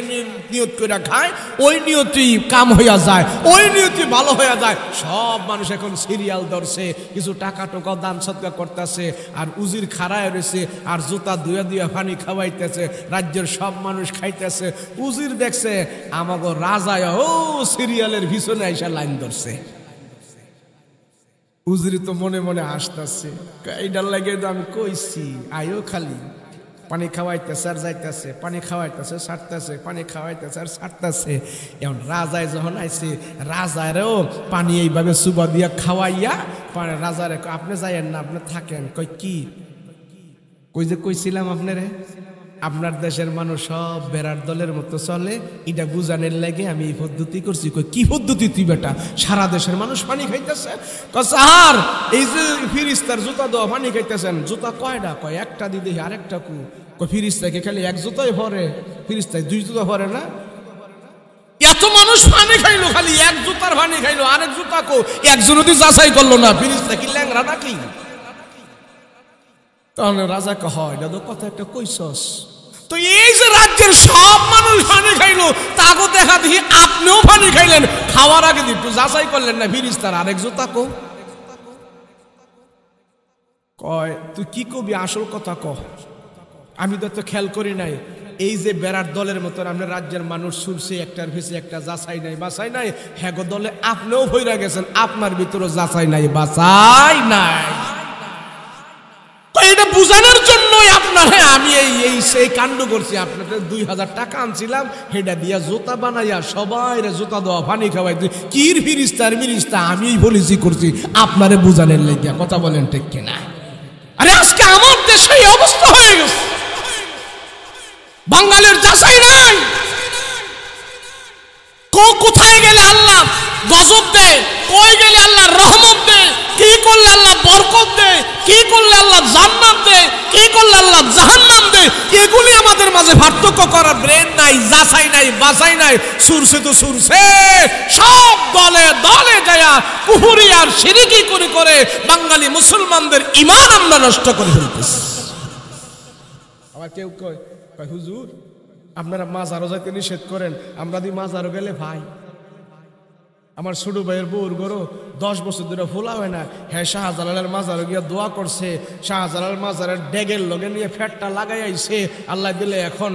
নিয়ত করে খায় ওই নিয়তি কাম হইয়া যায়, ওই নিয়তি ভালো হইয়া যায়। সব মানুষ এখন সিরিয়াল ধরছে, কিছু টাকা টোকা দান সৎকা করতেছে, আর উজির খাড়ায় রয়েছে, আর জুতা ধুয়া ধুয়া পানি খাওয়াইতেছে। রাজ্যের সব মানুষ খাইতেছে। উজির দেখছে আমাগো রাজায় ও সিরিয়ালের পিছনে আইসা লাইন ধরছে। উজরি তো মনে মনে আসতেছে, এইটার লাগে তো আমি কইছি আয়ো খালি পানি খাওয়াইতেছে আর যাইতেছে, পানি খাওয়াইতেছে ছাড়তেছে, পানি খাওয়াইতেছে আর ছাড়তেছে। এখন রাজায় যখন আইছে, রাজারেও পানি এইভাবে সুবা দিয়া খাওয়াইয়া রাজারে আপনি যাইয়েন না, আপনি থাকেন। কই কি? কই যে কইছিলাম আপনারে আপনার দেশের মানুষ সব বেড়ার দলের মতো চলে, এটা বুঝানোর লাগে আমি এই পদ্ধতি করছি। কই কি পদ্ধতি তুই বেটা? সারা দেশের মানুষ পানি খাইতেছে। আর এই যে ফিরিস্তার জুতা দেওয়া পানি খাইতেছেন, জুতা কয়টা? কয় একটা দিদি আরেকটা কু। কই ফিরিস্তাকে খালি এক জুতাই ভরে, ফিরিস্তায় 2 জুতা ভরে না? এত মানুষ পানি খাইলো, খালি এক জুতার পানি খাইলো, আরেক জুতা কো একজন যদি যাচাই করলো না, ফিরিস্তা কি ল্যাংরা নাকি? তাহলে রাজা কহ, এটা তো কথা একটা কইছস। তো এই যে রাজ্যের সব মানুষ পানি খাইলো, তাকে দেখা দেখি আপনিও পানি খাইলেন, খাওয়ার আগে একটু যাচাই করলেন না, ফিরিস্তার আরেক জুতা কো। কয় তুই কি কবি, আসল কথা কহ। আমি তো খেয়াল করি নাই, এই যে বেড়ার দলের মতন আপনার রাজ্যের মানুষ ছুটছে, একটার পিছিয়ে একটা, যাচাই নাই বাছাই নাই। হ্যাঁ গো দলে আপনিও হইরা গেছেন, আপনার ভিতরে যাচাই নাই বাছাই নাই। এটা বুঝানোর জন্যই আপনার আমি এই সেই কাণ্ড করছি। আপনাদের 2000 টাকা আনছিলাম, সেটা দিয়া জুতা বানাইয়া সবাই জুতা দেওয়া পানি খাওয়াই কির ফিরিস্তার মিরিস্তা আমি বলেছি করছি আপনারে বুঝানোর লেগে। কথা বলেন ঠিক কিনা? আরে আজকে আমার দেশে এই অবস্থা হয়ে গেছে, বাঙালির যাচাই নাই। কোথায় গেলে আল্লাহ গজব দেয়, কই গেলে আল্লাহ রহমত দেয়, কি করলে আল্লাহ বরকত দেয়, কি করলে আল্লাহ জান্নাত দেয়, কি করলে আল্লাহ জাহান্নাম দেয়, এগুলি আমাদের মাঝে পার্থক্য করার ব্রেন নাই, যাচাই নাই বাছাই নাই। সুরছে তো সুরছে, সব দলে দলে যায়া কুহুরি আর শিরকি করে বাঙালি মুসলমানদের ঈমান আমরা নষ্ট করে ফেলতেছি। আবার কেউ কয় হুজুর আপনারা মাজারও যাইতে নিষেধ করেন, আমরা দি মাজারও গেলে ভাই। আমার ছোট ভাইয়ের বউর গরো 10 বছর ধরে ফোলা হয় না। হ্যাঁ শাহজালালের মাজারে গিয়া দোয়া করছে, শাহজালাল মাজারের ডেগের লগে নিয়ে ফ্যাটটা লাগাই আইছে, আল্লাহ দিলে এখন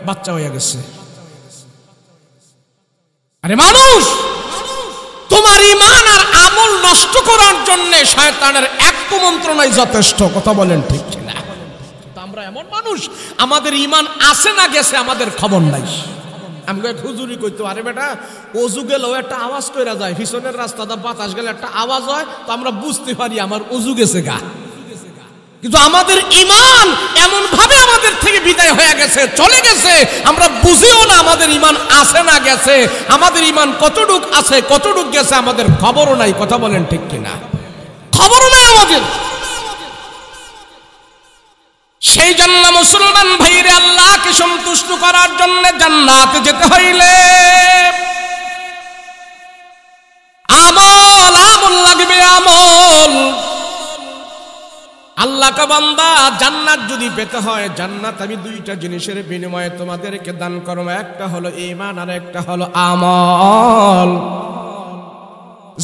বাচ্চা হয়ে গেছে। আরে মানুষ, তোমার ঈমান আর আমল নষ্ট করার জন্য শয়তানের এক কুমন্ত্রণাই যথেষ্ট। কথা বলেন ঠিক কিনা? আমরা এমন মানুষ, আমাদের ঈমান আছে না গেছে আমাদের খবর নাই। আমি হুজুরি কইতো, আরে বেটা অজু গেলেও একটা আওয়াজ কইরা যায়, পিছনের রাস্তাটা বাতাস গেলে একটা আওয়াজ হয়, তো আমরা বুঝতে পারি আমার অজু গেছে গা। কিন্তু আমাদের ঈমান এমন ভাবে আমাদের থেকে বিদায় হয়ে গেছে, চলে গেছে, আমরা বুঝিও না আমাদের ঈমান আছে না গেছে। আমাদের ঈমান কতটুক আছে কতটুক গেছে আমাদের খবরও নাই। কথা বলেন ঠিক কিনা? খবরও নাই আমাদের। সেই জন্য মুসলমান ভাইরে, আল্লাহকে সন্তুষ্ট করার জন্য জান্নাতে যেতে হইলে আমল আমল লাগবে, আমল। আল্লাহকে বান্দা জান্নাত যদি পেতে হয়, জান্নাত আমি 2টা জিনিসের বিনিময়ে তোমাদেরকে দান করব। একটা হলো ঈমান আর একটা হলো আমল।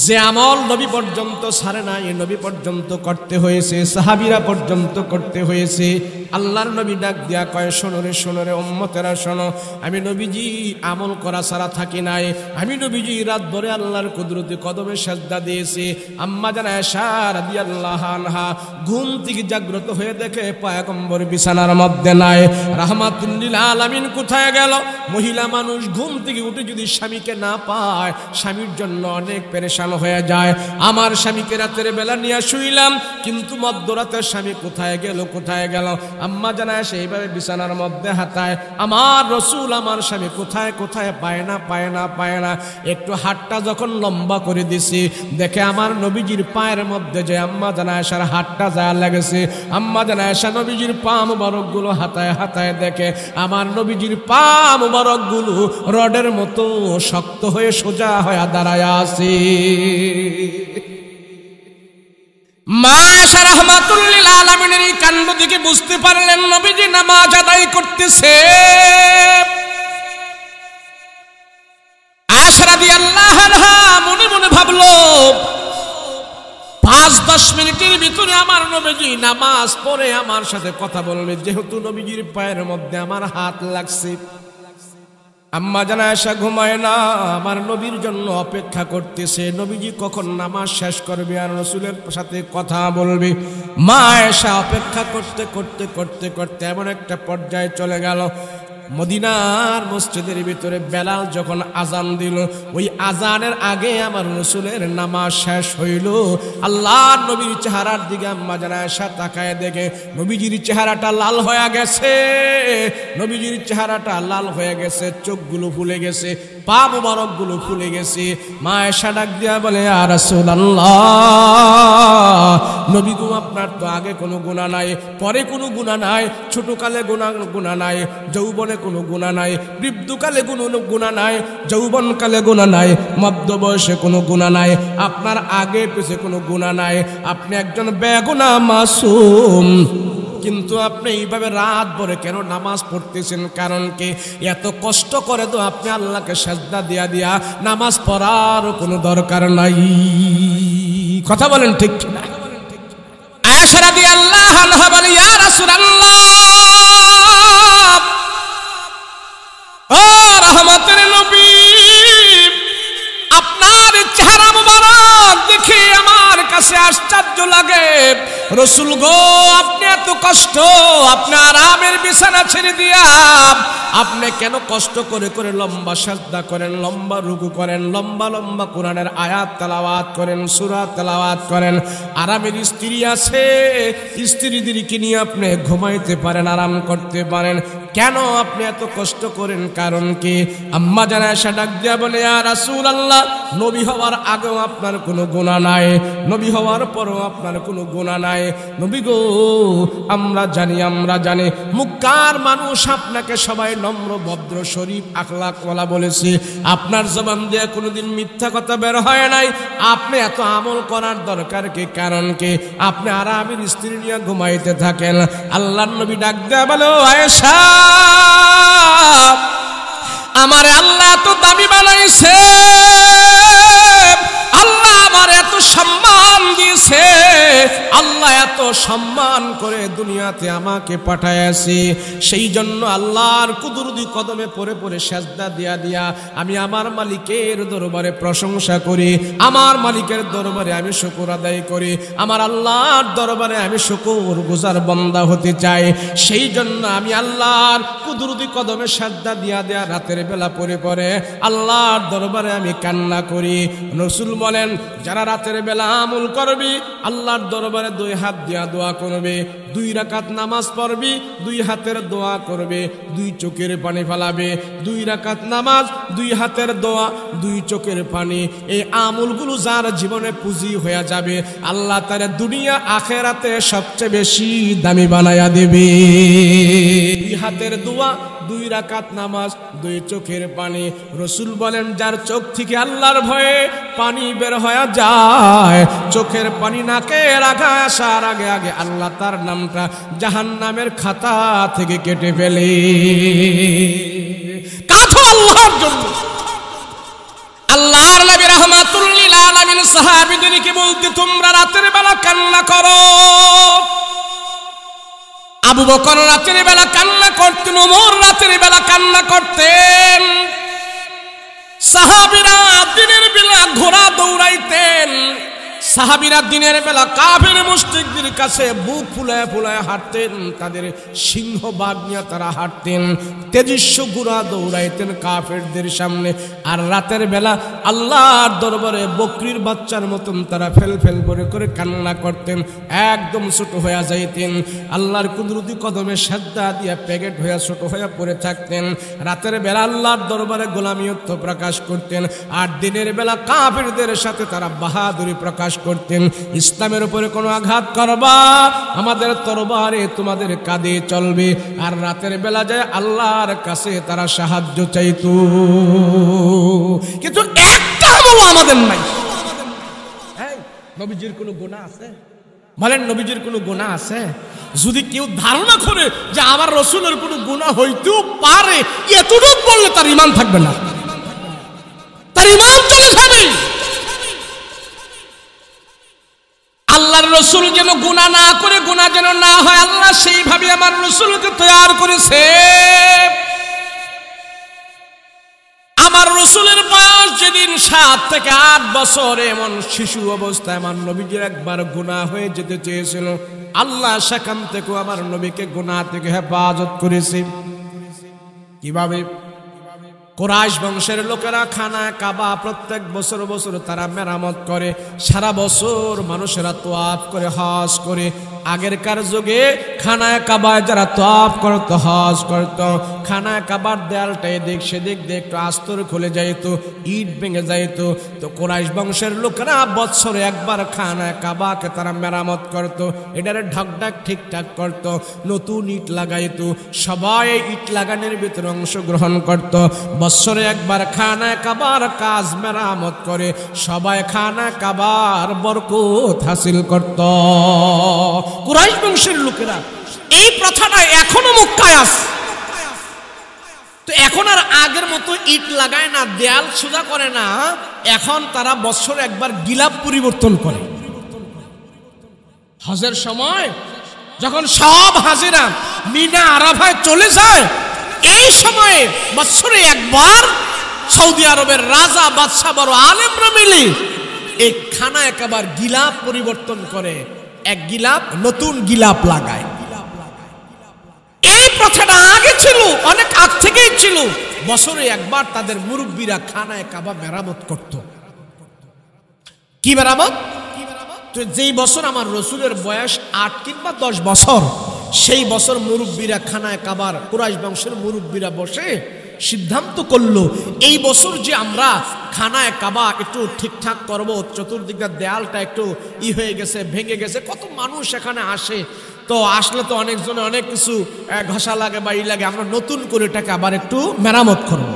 যে আমল নবী পর্যন্ত ছাড়ে নাই, নবী পর্যন্ত করতে হয়েছে, সাহাবীরা পর্যন্ত করতে হয়েছে। আল্লাহর নবী ডাক দিয়া কয়, শোনো রে শোনো রে উম্মতেরা শোনো, আমি নবীজি আমল করা ছাড়া থাকি নাই। আমি নবীজি রাত ভরে আল্লাহর কুদরতি কদমে সাজদা দিয়েছি। আম্মা জান আয়েশা রাদিয়াল্লাহু আনহা ঘুম থেকে জাগ্রত হয়ে দেখে পয়গম্বর বিছানার মধ্যে নাই। রাহমাতুল লিল আলামিন কোথায় গেল? মহিলা মানুষ ঘুম থেকে উঠে যদি স্বামীকে না পায়, স্বামীর জন্য অনেক পেরেশান হয়ে যায়। আমার স্বামীকে রাতের বেলা নিয়ে শুইলাম, কিন্তু মধ্যরাতে স্বামী কোথায় গেল কোথায় গেল। আম্মা জান আয়েশা এইভাবে বিছানার মধ্যে হাতায়, আমার রাসূল আমার স্বামী কোথায় কোথায় পায় না পায় না পায় না। একটু হাতটা যখন লম্বা করে দিছি, দেখে আমার নবীজির পায়ের মধ্যে যে আম্মা জান আয়েশার হাতটা যা লেগেছে, আম্মা জান আয়েশা নবীজির পা মুবারকগুলো হাতায় হাতায় দেখে আমার নবীজির পা মুবারকগুলো রডের মতো শক্ত হয়ে সোজা হয়ে দাঁড়ায় আছে। মা আয়েশা রাহমাতুল লিল আলামিনের এই কাণ্ড দেখে বুঝতে পারলেন নবীজি নামাজ আদায় করতেছে। আয়েশা রাদিয়াল্লাহু আনহা মনে মনে ভাবলো 5-10 মিনিটের ভিতরে আমার নবীজি নামাজ পড়ে আমার সাথে কথা বলবে, যেহেতু নবীজির পায়ের মধ্যে আমার হাত লাগছে। আম্মা জান আয়েশা ঘুমায় না, আমার নবীর জন্য অপেক্ষা করতেছে, নবীজি কখন নামাজ শেষ করবে আর রাসূলের সাথে কথা বলবে। মা আয়েশা অপেক্ষা করতে করতে করতে করতে এমন একটা পর্যায়ে চলে গেল, মদিনার মসজিদের ভিতরে বেলাল যখন আজান দিল, ওই আজানের আগে আমার রাসূলের নামাজ শেষ হইল। আল্লাহর নবীর চেহারার দিকে আম্মা জান আয়েশা তাকায় দেখে নবীজির চেহারাটা লাল হয়ে গেছে, নবীজির চেহারাটা লাল হয়ে গেছে, চোখগুলো ফুলে গেছে, পা মুবারকগুলো ফুলে গেছে। মা আয়েশা ডাক দিয়া বলে, ইয়া রাসূলুল্লাহ, নবী গো আপনার তো আগে কোনো গুনাহ নাই, পরে কোনো গুনাহ নাই, ছোটকালে গুনাহ নাই, যৌবনে কোনো গুনাহ নাই, বৃদ্ধকালে কোনো গুনাহ নাই, যৌবনকালে গুনাহ নাই, মধ্য বয়সে কোনো গুনাহ নাই, আপনার আগে পিছে কোনো গুনাহ নাই, আপনি একজন বেগুনাহ মাসুম। কিন্তু আপনি এইভাবে রাত ভরে কেন নামাজ পড়তেছেন? কারণ কি? এত কষ্ট করে তো আপনি আল্লাহকে সাজদা দিয়া দিয়া নামাজ পড়ার কোনো দরকার নাই। কথা বলেন ঠিক কিনা? আয়েশা রাদিয়াল্লাহু আনহা বলে, ইয়া রাসূলুল্লাহ, ও রহমতের নবী, আপনার চেহারা মুবারক দেখে আমার কাছে আশ্চর্য লাগে। রাসূল গো, আপনি এত কষ্ট, আপনি আরামের বিছানা ছেড়ে দিয়া আপনি কেন কষ্ট করে করে লম্বা সাজদা করেন, লম্বা রুকু করেন, লম্বা লম্বা কোরআনের আয়াত তেলাওয়াত করেন, সূরা তেলাওয়াত করেন? আরামের স্ত্রী আছে, স্ত্রীদেরকে নিয়ে আপনি ঘুমাইতে পারেন, আরাম করতে পারেন, কেন আপনি এত কষ্ট করেন? কারণ কি? আম্মা জান আয়েশা ডাক দিয়া বলে, ইয়া রাসূলুল্লাহ, নবী হওয়ার আগেও আপনার কোনো গুনাহ নাই, নবী হওয়ার পরেও আপনার কোনো গুনাহ নাই। নবী গো, আমরা জানি মক্কার মানুষ আপনাকে সবাই নম্র, ভদ্র, শরীফ, আখলাকওয়ালা বলেছে, আপনার জবান দিয়ে কোনোদিন মিথ্যা কথা বের হয় নাই। আপনি এত আমল করার দরকার কি? কারণ কি? আপনি আরামের স্ত্রী নিয়ে ঘুমাইতে থাকেন। আল্লাহর নবী ডাক দেয়া বলো, আয়েশা, আমার আল্লাহ তো দামি বানাইছে, আল্লাহ আমার এত সম্মান দিয়েছে, আল্লাহ এত সম্মান করে দুনিয়াতে আমাকে পাঠাইছে, সেই জন্য আল্লাহর কুদরতি কদমে পড়ে পড়ে সাজদা দিয়া দিয়া আমি আমার মালিকের দরবারে প্রশংসা করি, আমার মালিকের দরবারে আমি শুকর আদায় করি, আমার আল্লাহর দরবারে আমি শুকর গুজার বান্দা হতে চাই। সেই জন্য আমি আল্লাহর কুদরতি কদমে সাজদা দিয়া দিয়া রাতের বেলা পড়ে পড়ে আল্লাহর দরবারে আমি কান্না করি। রাসূল বলেন, যারা রাতের বেলা আমল করবি, আল্লাহর দরবারে 2 হাত দিয়া দোয়া করবে, 2 রাকাত নামাজ পড়বি, 2 হাতের দোয়া করবে, 2 চোখের পানি ফেলাবে, 2 রাকাত নামাজ, 2 হাতের দোয়া, 2 চোখের পানি, এই আমলগুলো যার জীবনে পুঁজি হয়ে যাবে, আল্লাহ তার দুনিয়া আখেরাতে সবচেয়ে বেশি দামি বানায়া দেবে। 2 হাতের দোয়া, 2 রাকাত নামাজ, 2 চোখের পানি। রাসূল বলেন, যার চোখ থেকে আল্লাহর ভয়ে পানি বের হয়ে যায়, চোখের পানি নাকে রাখা আসার আগে আগে আল্লাহ তার নামটা জাহান্নামের খাতা থেকে কেটে ফেলে। কাঁদো আল্লাহর জন্য। আল্লাহর নবী রাহমাতুল লিল আলামিন সাহাবীদেরকে বলতে, তোমরা রাতের বেলা কান্না করো। আবু বকর রাতের বেলা কান্না করতেন, ওমর রাতের বেলা কান্না করতেন, সাহাবীরা দিনের বেলা ঘোড়া দৌড়াইতেন, সাহাবীরা দিনের বেলা কাফের মুশরিকদের কাছে বুক ফুলায় ফুলায় হাঁটতেন, তাদের সিংহ বাঘ নিয়ে তারা হাঁটতেন, তেজস্ব ঘোড়া দৌড়াইতেন কাফেরদের সামনে। আর রাতের বেলা আল্লাহর দরবারে বকরির বাচ্চার মতন তারা ফেল ফেল করে কান্না করতেন, একদম ছোট হয়ে যাইতেন। আল্লাহর কুদরতি কদমে সাজদা দিয়া প্যাকেট হয়ে ছোট হয়ে পড়ে থাকতেন। রাতের বেলা আল্লাহর দরবারে গোলামিয়ত্ব প্রকাশ করতেন, আর দিনের বেলা কাফেরদের সাথে তারা বাহাদুরি প্রকাশ করতেন। ইসলামের উপরে কোনো আঘাত করবা, আমাদের তরবারে তোমাদের কাঁধে চলবে। আর রাতের বেলা যায় আল্লাহর কাছে তারা সাহায্য চাইতো, কিন্তু একটা আমল আমাদের নাই। নবীজির কোনো গুনাহ আছে? বলেন, নবীজির কোনো গুনাহ আছে? যদি কেউ ধারণা করে যে আমার রাসূলের কোনো গুনাহ হইতেও পারে, এতটুকু বললে তার ঈমান থাকবে না, তার ঈমান চলে যাবে। আল্লাহর রাসূল যেন গুনাহ না করে, গুনাহ যেন না হয়, আল্লাহ সেইভাবে আমার রাসূলকে তৈয়ার করেছে। আমার রাসূলের বয়স যেদিন 7 থেকে 8 বছর, এমন শিশু অবস্থায় আমার নবীজির একবার গুনাহ হয়ে যেতে চেয়েছিল, আল্লাহ সেখান থেকে আমার নবীকে গুনাহ থেকে হেফাজত করেছে। কিভাবে? কুরাইশ বংশের লোকেরা খানা কাবা প্রত্যেক বছর বছর তারা মেরামত করে, সারা বছর মানুষেরা তোয়াফ করে হজ করে। আগেরকার যুগে খানা কাবায় যারা তোয়াফ করত, হজ করত, খানা কাবার দেয়ালটা এদিক সেদিক দিয়ে একটু আস্তর খুলে যাইত, ইট ভেঙে যাইত। তো কুরাইশ বংশের লোকেরা বছরে একবার খানা কাবাকে তারা মেরামত করত, এটারে ঢকঢাক ঠিকঠাক করত, নতুন ইট লাগাইতো। সবাই ইট লাগানোর ভিতরে অংশগ্রহণ করত। বছরে একবার খানা কাবার কাজ মেরামত করে সবাই খানা কাবার বরকত হাসিল করত কুরাইশ বংশের লোকেরা। এই প্রথাটা এখনো মক্কায় আছে। তো এখন আর আগের মতো ইট লাগায় না, দেয়াল সোজা করে না, এখন তারা বছরে একবার গিলাপ পরিবর্তন করে। হজের সময় যখন সব হাজিরা মিনা আরাফায় চলে যায়, এই সময়ে বছরে একবার সৌদি আরবের রাজা বাদশাহ বড় আলেমরা মিলে এই খানা একবার গিলাপ পরিবর্তন করে, এক গিলাপ নতুন গিলাপ লাগায়। এই প্রথাটা আগে ছিল, অনেক আগ থেকেই ছিল। বছরে একবার তাদের মুরব্বীরা খানায় কাবা মেরামত করত। কি মেরামত? তো যেই বছর আমার রসুলের বয়স 8 কিংবা 10 বছর, সেই বছর মুরব্বীরা খানায় কাবার, কুরাইশ বংশের মুরব্বীরা বসে সিদ্ধান্ত করলো, এই বছর যে আমরা খানায় কাবা একটু ঠিকঠাক করব, চতুর্দিকে দেয়ালটা একটু হয়ে গেছে, ভেঙে গেছে, কত মানুষ এখানে আসে, তো আসলে তো অনেকজনে অনেক কিছু ঘষা লাগে বা লাগে, আমরা নতুন করে এটাকে আবার একটু মেরামত করব।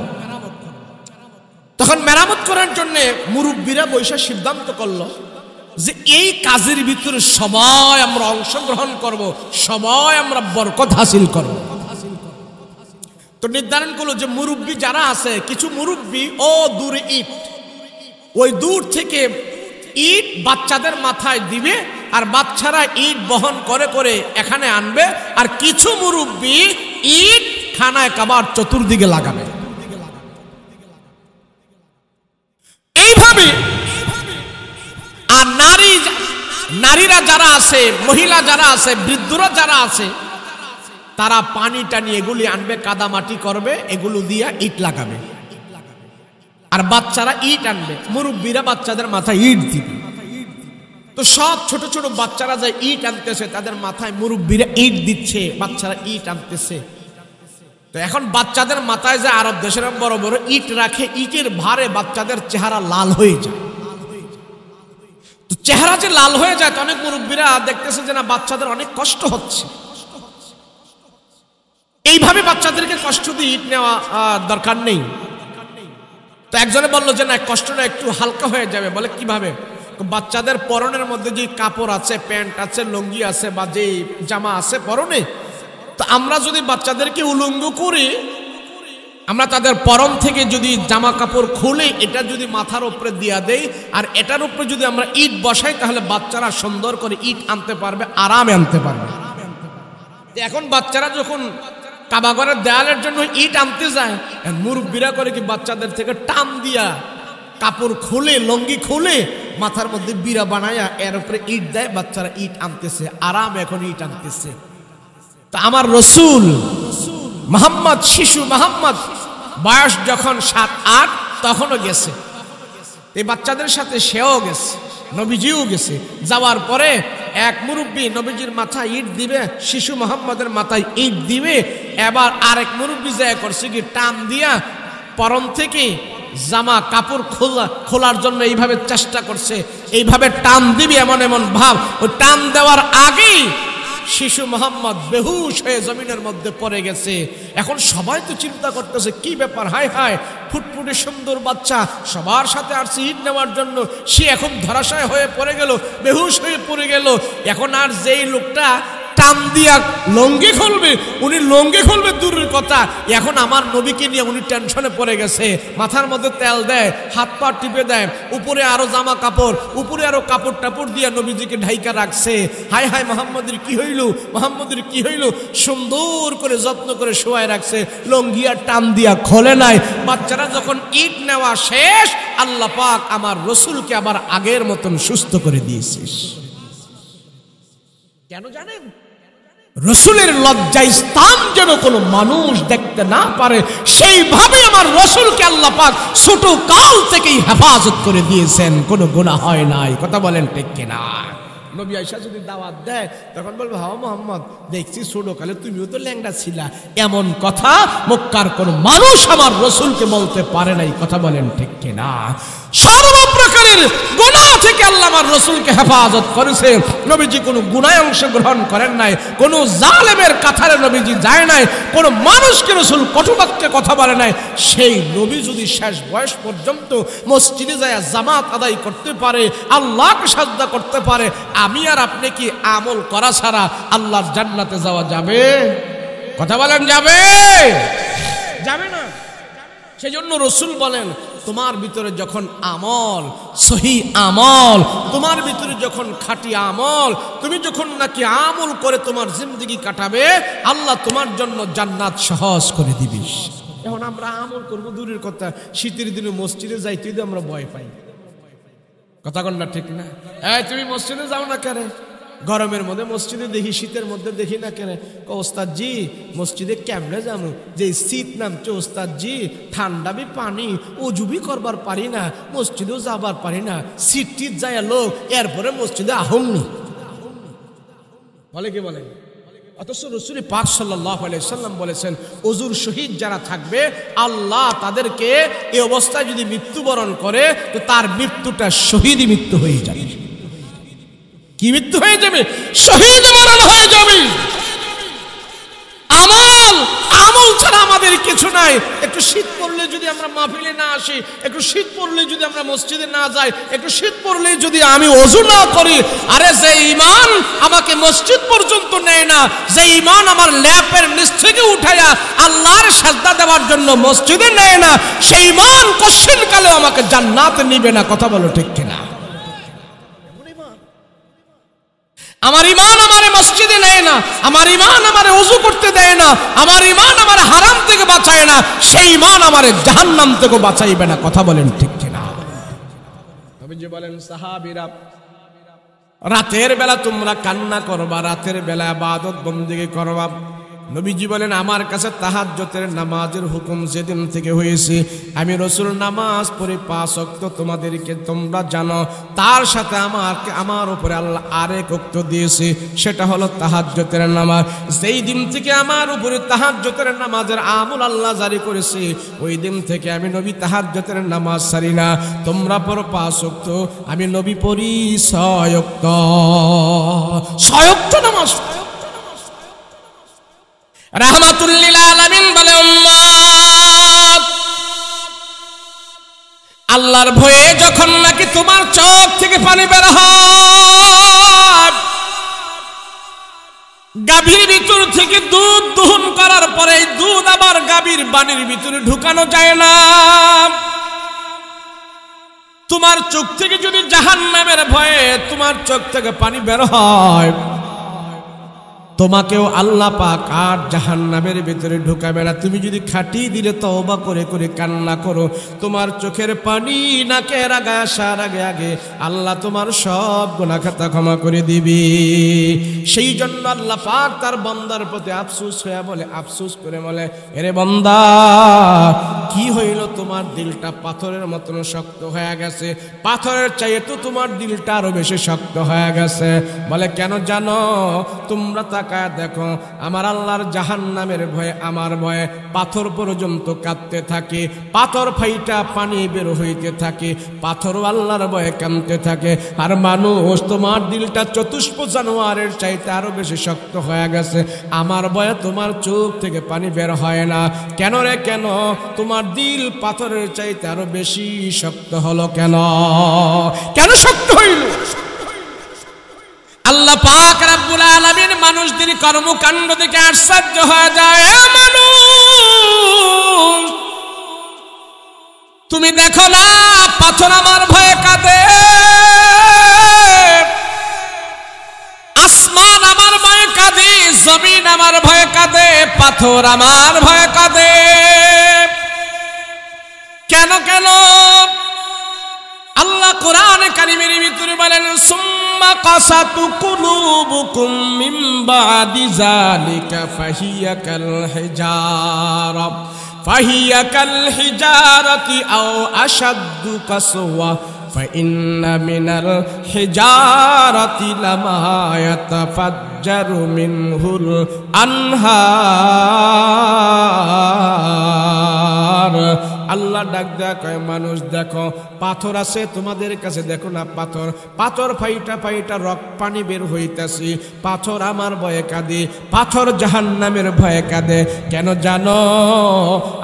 তখন মেরামত করার জন্য মুরব্বীরা বৈশা সিদ্ধান্ত করলো যে এই কাজের ভিতরে সবাই আমরা অংশগ্রহণ করব, সবাই আমরা বরকত হাসিল করব। তো নির্ধারণ করলো যে মুরব্বী যারা আছে, কিছু মুরব্বী ও দূরে ইট, ওই দূর থেকে ইট বাচ্চাদের মাথায় দিবে, আর বাচ্চারা ইট বহন করে করে এখানে আনবে, আর কিছু মুরব্বী ইট খানায় কাবার চতুর্দিকে লাগাবে। এইভাবে আর নারীরা যারা আছে, মহিলা যারা আছে, বৃদ্ধরা যারা আছে, তারা পানি টানি এগুলি আনবে, কাদা মাটি করবে, এগুলো দিয়া ইট লাগাবে। আর বাচ্চারা ইট আনবে, মুরব্বীরা বাচ্চাদের মাথায় ইট দিবে। তো সব ছোট ছোট বাচ্চারা যায় ইট আনতেছে, তাদের মাথায় মুরব্বীরা ইট দিচ্ছে, বাচ্চারা ইট আনতেছে। তো এখন বাচ্চাদের মাথায় যে আরব দেশের বড় বড় ইট রাখে, ইটের ভারে বাচ্চাদের চেহারা লাল হয়ে যায়। তো চেহারা যে লাল হয়ে যায়, তো অনেক মুরব্বীরা দেখতেছে যে না, বাচ্চাদের অনেক কষ্ট হচ্ছে। এইভাবে বাচ্চাদেরকে কষ্ট দিয়ে ইট নেওয়া দরকার নেই। তো একজনে বললো যে না, কষ্টটা একটু হালকা হয়ে যাবে। বলে কিভাবে? বাচ্চাদের পরনের মধ্যে যে কাপড় আছে, প্যান্ট আছে, লুঙ্গি আছে, বা যে জামা আছে পরনে, তো আমরা যদি বাচ্চাদেরকে উলঙ্গ করি, আমরা তাদের পরন থেকে যদি জামা কাপড় খুলে এটা যদি মাথার উপরে দিয়া দেই, আর এটার উপরে যদি আমরা ইট বসাই, তাহলে বাচ্চারা সুন্দর করে ইট আনতে পারবে, আরামে আনতে পারবে। এখন বাচ্চারা যখন কাবাঘরের দেয়ালের জন্য ইট আনতে যায়, মুরব্বীরা করে কি বাচ্চাদের থেকে টান দিয়া কাপড় খুলে লঙ্গি খুলে মাথার মধ্যে বিড়া বানায়া এর উপরে ইট দেয়, বাচ্চারা ইট আনতেছে, আরাম এখন ইট আনতেছে। তা আমার রসুল মোহাম্মদ, শিশু মোহাম্মদ বয়স যখন 7-8 তখনও গেছে, এই বাচ্চাদের সাথে সেও গেছে, নবীজিও গেছে। যাওয়ার পরে এক মুরব্বী নবীজির মাথায় ইট দিবে, শিশু মোহাম্মদের মাথায় ইট দিবে। এবার আরেক মুরব্বী যায় করছে কি, টান দিয়া পরন থেকে জামা কাপড় খোলার জন্য এইভাবে চেষ্টা করছে, এইভাবে টান দিবি এমন এমন ভাব। ওই টান দেওয়ার আগেই শিশু মোহাম্মদ বেহুশ হয়ে জমিনের মধ্যে পড়ে গেছে। এখন সবাই তো চিন্তা করতেছে কি ব্যাপার, হায় হায় ফুটফুটে সুন্দর বাচ্চা সবার সাথে আসছে ঈদ নেওয়ার জন্য, সে এখন ধরাশায় হয়ে পড়ে গেল, বেহুশ হয়ে পড়ে গেল। এখন আর যেই লোকটা টান দিয়া লঙ্গি খুলবে, উনি লঙ্গি খুলবে দূরের কথা, এখন আমার নবীকে নিয়ে উনি টেনশনে পড়ে গেছে। মাথার মধ্যে তেল দেয়, হাত পা টিপে দেয়, উপরে আরো জামা কাপড়, উপরে আরো কাপড় টাপড় দিয়ে নবীজিকে ঢাইকা রাখছে। হায় হায় মোহাম্মদের কি হইল, মোহাম্মদের কি হইল, সুন্দর করে যত্ন করে শোয়ায় রাখছে, লঙ্গি আর টান দিয়া খোলে নাই। বাচ্চারা যখন ঈদ নেওয়া শেষ, আল্লাহ পাক আমার রসুলকে আবার আগের মতন সুস্থ করে দিয়েছিস। কেন জানেন? রসুলের লজ্জায় স্থান যেন কোনো মানুষ দেখতে না পারে, সেইভাবে আমার রসুলকে আল্লাহ পাক ছোট কাল থেকেই হেফাজত করে দিয়েছেন, কোনো গুনাহ হয় নাই। কথা বলেন ঠিক কিনা? নবী আয়েশা যদি দাওয়াত দেয় তখন বলবে, হ্যাঁ মোহাম্মদ দেখছি ছোট কালে তুমিও তো ল্যাংড়া ছিলা, এমন কথা মক্কার কোন মানুষ আমার রসুলকে বলতে পারে নাই। কথা বলেন ঠিক কিনা? সর্বপ্রকারের গুনাহ থেকে আল্লাহ আমার রসুলকে হেফাজত করেছে। নবীজি কোনো গুনাহে অংশগ্রহণ করেন নাই, কোনো জালেমের কাতারে নবীজি যায় নাই, কোনো মানুষকে রসুল কটুবাক্যে কথা বলে নাই। সেই নবী যদি শেষ বয়স পর্যন্ত মসজিদে যায় জামাত আদায় করতে পারে, আল্লাহকে সাজদা করতে পারে, আমি আর আপনি কি আমল করা ছাড়া আল্লাহর জান্নাতে যাওয়া যাবে? কথা বলেন যাবে? যাবে না। সেজন্য রসুল বলেন, তোমার ভিতরে যখন আমল, সহি আমল, তোমার ভিতরে যখন খাঁটি আমল, তুমি যখন নাকি আমল করে তোমার জিন্দেগি কাটাবে, আল্লাহ তোমার জন্য জান্নাত সহজ করে দিবিস। এখন আমরা আমল করবো দূরের কথা, শীতের দিনে মসজিদে যাইতে আমরা ভয় পাই। কথা কন না ঠিক না? এই তুমি মসজিদে যাও না কেন? গরমের মধ্যে মসজিদে দেখি, শীতের মধ্যে দেখি না কেন? ওস্তাদ জি মসজিদে কেমনে যাবো, যে শীত নামছে ওস্তাদ জি, ঠান্ডা বি পানি, অজুবি করবার পারি না, মসজিদেও যাবার পারি না, শীত টিত যায় লোক, এরপরে মসজিদে আহমনি বলে কি বলে? অথচ রাসূল পাক সাল্লাল্লাহু আলাইহি সাল্লাম বলেছেন, ওযুর শহীদ যারা থাকবে আল্লাহ তাদেরকে এই অবস্থায় যদি মৃত্যুবরণ করে তো তার মৃত্যুটা শহীদ মৃত্যু হয়ে যাবে। কি মৃত্যু হয়ে যাবে? শহীদ মরণ হয়ে যাবে। আমল, আমল ছাড়া আমাদের কিছু নাই। একটু শীত পড়লে যদি আমরা মাহফিলে না আসি, একটু শীত পড়লে যদি আমরা মসজিদে না যাই, একটু শীত পড়লে যদি আমি ওযু না করি, আরে যে ঈমান আমাকে মসজিদ পর্যন্ত নেয় না, যে ঈমান আমার ল্যাপের নিচ থেকে উঠায়া আল্লাহর সাজদা দেওয়ার জন্য মসজিদে নেয় না, সেই ঈমান কোশ্চেন কালেও আমাকে জান্নাতে নিবে না। কথা বলো ঠিক কিনা? আমার ঈমান আমারে মসজিদে নেয় না, আমার ঈমান আমারে ওযু করতে দেয় না, আমার ঈমান আমার হারাম থেকে বাঁচায় না, সেই ঈমান আমারে জাহান্নাম থেকে বাঁচাইবে না। কথা বলেন ঠিক কিনা? নবীজি বলেন, সাহাবীরা রাতের বেলা তোমরা কান্না করবা, রাতের বেলা ইবাদত বন্দেগী করবা। নবীজি বলেন, আমার কাছে তাহাজ্জুদের নামাজের হুকুম যেদিন থেকে হয়েছে, আমি রাসূল নামাজ পড়ে 5 ওয়াক্ত তোমাদেরকে তোমরা জানো, তার সাথে আমার উপরে আল্লাহ আরেক ওয়াক্ত দিয়েছে, সেটা হলো তাহাজ্জুদের নামাজ। যেই দিন থেকে আমার উপরে তাহাজ্জুদের নামাজের আমল আল্লাহ জারি করেছে, ওই দিন থেকে আমি নবী তাহাজ্জুদের নামাজ ছাড়ি না। তোমরা পড়ো 5 ওয়াক্ত, আমি নবী পড়ি 6 ওয়াক্ত। 6 ওয়াক্ত নামাজ। রাহমাতুল লিল আলামিন বলে, উম্মত আল্লাহর ভয়ে যখন নাকি তোমার চোখ থেকে পানি বের হয়, গাভীর ভিতর থেকে দুধ দহন করার পরে দুধ আবার গাভীর বাণীর ভিতরে ঢুকানো যায় না, তোমার চোখ থেকে যদি জাহান্নামের ভয়ে তোমার চোখ থেকে পানি বের হয়, তোমাকেও আল্লাহ পাক আর জাহান্নামের ভিতরে ঢুকাবে না। তুমি যদি খাঁটি দিলে তওবা করে করে কান্না করো, তোমার চোখের পানি নাকে আগে আসার আগে আগে আল্লাহ তোমার সব গুনাহ খাতা ক্ষমা করে দিবে। সেই জন্য আল্লাহ পাক তার বান্দার প্রতি আফসোস হয়ে বলে, আফসোস করে বলে, এরে বান্দা কি হইল, তোমার দিলটা পাথরের মতন শক্ত হয়ে গেছে, পাথরের চাইতে তো তোমার দিলটা আরো বেশি শক্ত হয়ে গেছে। বলে কেন জানো? তোমরা তাকায় দেখো, আমার আল্লাহর জাহান্নামের ভয়ে, আমার ভয়ে পাথর পর্যন্ত কাঁদতে থাকে, পাথর ফাইটা পানি বের হইতে থাকে, পাথরও আল্লাহর ভয়ে কাঁদতে থাকে। আর মানুষ, তোমার দিলটা চতুষ্প জানোয়ারের চাইতে আরো বেশি শক্ত হয়ে গেছে, আমার ভয়ে তোমার চোখ থেকে পানি বের হয় না। কেন রে কেন? তোমার দিল পাথরের চাইতে আরো বেশি শক্ত হলো কেন? কেন শক্ত হইল? আল্লাহ পাক রব্বুল আলামিন মানুষদের কর্মকাণ্ড দেখে আশ্চর্য হয়ে যায়। মানুষ, তুমি দেখো না পাথর আমার ভয়ে কাঁদে, আসমান আমার ভয়ে কাঁদে, জমিন আমার ভয়ে কাঁদে, পাথর আমার ভয়ে কাঁদে। কেন কেন? আল্লাহ কোরআনে কারীমের ভিতরে বলেন, সুম্মা কাসাতু কুলুবুকুম মিন বাদি যালিকা ফাহিয়া কাল হিজারাতি আও আশাদ্দু কাসওয়া ফাইন্না মিনাল হিজারাতি লামা ইয়াতাফাজ্জারু মিনহুল আনহার। আল্লাহ ডাক দেয়া কয়, মানুষ দেখো পাথর আছে তোমাদের কাছে, দেখো না পাথর, পাথর ফাইটা ফাইটা রক্ত পানি বের হইতাছে, পাথর আমার ভয়ে কাঁদে, পাথর জাহান্নামের ভয়ে কাঁদে। কেন জানো?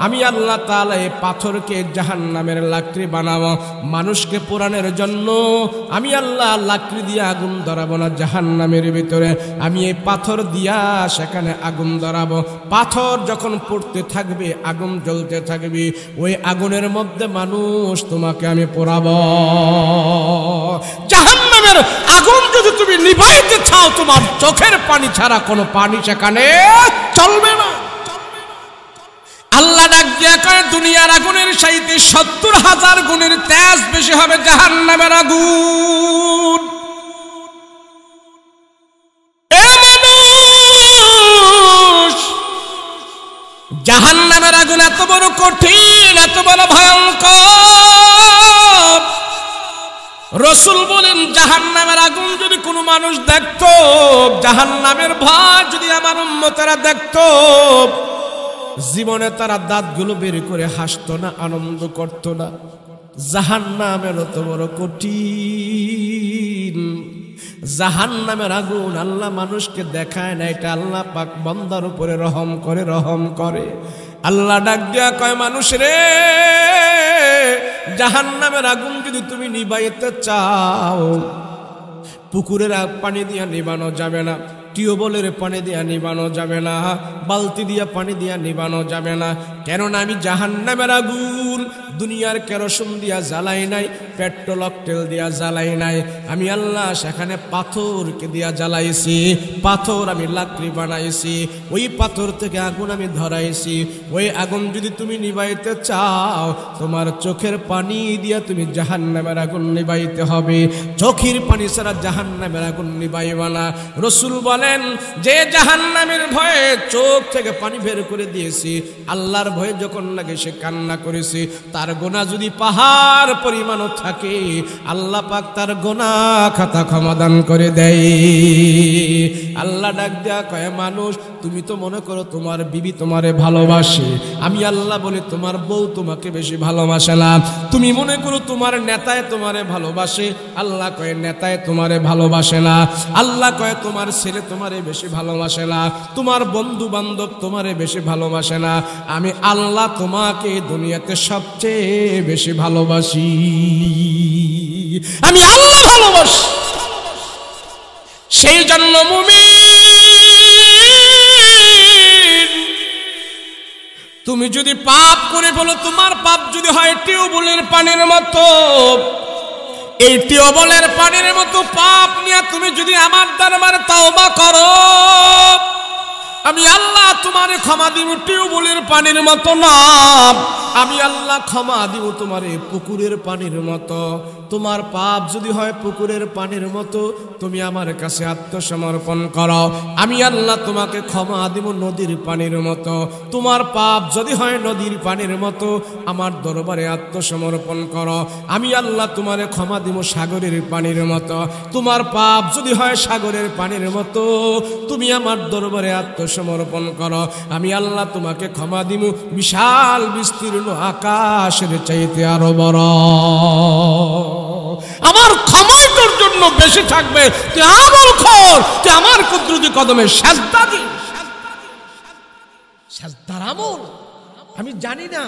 আমি আল্লাহ তাআলা এই পাথরকে জাহান্নামের লাকড়ি বানাবো, মানুষকে পোড়ানোর জন্য। আমি আল্লাহ লাকড়ি দিয়ে আগুন ধরাবো না জাহান্নামের ভিতরে, আমি এই পাথর দিয়া সেখানে আগুন ধরাবো। পাথর যখন পড়তে থাকবে, আগুন জ্বলতে থাকবে, ওই আগুনের মধ্যে মানুষ তোমাকে আমি পোড়াবো। জাহান্নামের আগুন যদি তুমি নিভাইতে চাও, তোমার চোখের পানি ছাড়া কোনো পানি সেখানে চলবে না। আল্লাহ ডাক দিয়া কয়, দুনিয়ার আগুনের চাইতে ৭০,০০০ গুণের তেজ বেশি হবে জাহান্নামের আগুন। জাহান্নামের আগুন এত বড় কঠিন, এত বড় ভয়ঙ্কর। রাসূল বলেন, জাহান্নামের আগুন যদি কোনো মানুষ দেখতো, জাহান্নামের ভয় যদি আমার উম্মতেরা দেখতো, জীবনে তারা দাঁতগুলো বের করে হাসতো না, আনন্দ করতো না। জাহান্নামের এত বড় কঠিন। জাহান্নামের আগুন আল্লাহ মানুষকে দেখায় না, এটা আল্লাহ পাক বান্দার উপরে রহম করে, রহম করে। আল্লাহ ডাক দিয়া কয়, মানুষ রে, জাহান্নামের আগুন যদি তুমি নিভাইতে চাও, পুকুরের পানি দিয়া নিবানো যাবে না, টিউবওয়েলের পানি দিয়া নিবানো যাবে না, বালতি দিয়া পানি দিয়া নিবানো যাবে না। কেননা আমি জাহান্নামের আগুন দুনিয়ার কেরোসিন দিয়া জ্বালাই নাই, পেট্রোল অকটেল দিয়া জ্বালাই নাই, আমি আল্লাহ সেখানে পাথরকে দিয়া জ্বালাইছি, পাথর আমি লাকড়ি বানাইছি, ওই পাথর থেকে আগুন আমি ধরাইছি। ওই আগুন যদি তুমি নিভাইতে চাও, তোমার চোখের পানি দিয়া তুমি জাহান্নামের আগুন নিভাইতে হবে, চোখের পানি ছাড়া জাহান্নামের আগুন নিভাইবা না। রাসূল বলেন, যে জাহান্নামের ভয়ে চোখ থেকে পানি বের করে দিয়েছি, আল্লাহর ভয়ে যখন লাগে সে কান্না করেছে, তার গুনাহ যদি পাহাড় পরিমাণও থাকে, আল্লাহ পাক তার গুনাহ খাতা ক্ষমা দান করে দেয়। আল্লাহ ডাক দেয়া কয়, মানুষ তুমি তো মনে করো তোমার বিবি তোমারে ভালোবাসে, আমি আল্লাহ বলি তোমার বউ তোমাকে বেশি ভালোবাসে না। তুমি মনে করো তোমার নেতায় তোমারে ভালোবাসে, আল্লাহ কয় নেতায় তোমারে ভালোবাসে না। আল্লাহ কয় তোমার ছেলে তোমারে বেশি ভালোবাসে না, তোমার বন্ধু বান্ধব তোমারে বেশি ভালোবাসে না, আমি আল্লাহ তোমাকে দুনিয়াতে সবচেয়ে বেশি ভালোবাসি, আমি আল্লাহ ভালোবাসি। সেই জন্য মুমিন, তুমি যদি পাপ করে বলো, তোমার পাপ যদি হয় টিউবওয়েলের পানির মতো, এই টিউবওয়েলের পানির মতো পাপ নিয়ে তুমি যদি আমার দরবারে তওবা করো, আমি আল্লাহ তোমারে ক্ষমা দিব টিউবওয়েলের পানির মতো না, আমি আল্লাহ ক্ষমা দিব তোমারে পুকুরের পানির মতো। তোমার পাপ যদি হয় পুকুরের পানির মতো, তুমি আমার কাছে আত্মসমর্পণ করো, আমি আল্লাহ তোমাকে ক্ষমা দিব নদীর পানির মতো। তোমার পাপ যদি হয় নদীর পানির মতো, আমার দরবারে আত্মসমর্পণ করো, আমি আল্লাহ তোমারে ক্ষমা দিব সাগরের পানির মতো। তোমার পাপ যদি হয় সাগরের পানির মতো, তুমি আমার দরবারে আত্মসমর্পণ করো, আমি আল্লাহ তোমাকে ক্ষমা দিব বিশাল বিস্তীর্ণ আকাশের চাইতে আরো বড়। আমার ক্ষমা তোর জন্য বেশি থাকবে, তুই আমল কর, তুই আমার কুদরতি কদমে সাজদা দি। সাজদার আমল আমি জানি না,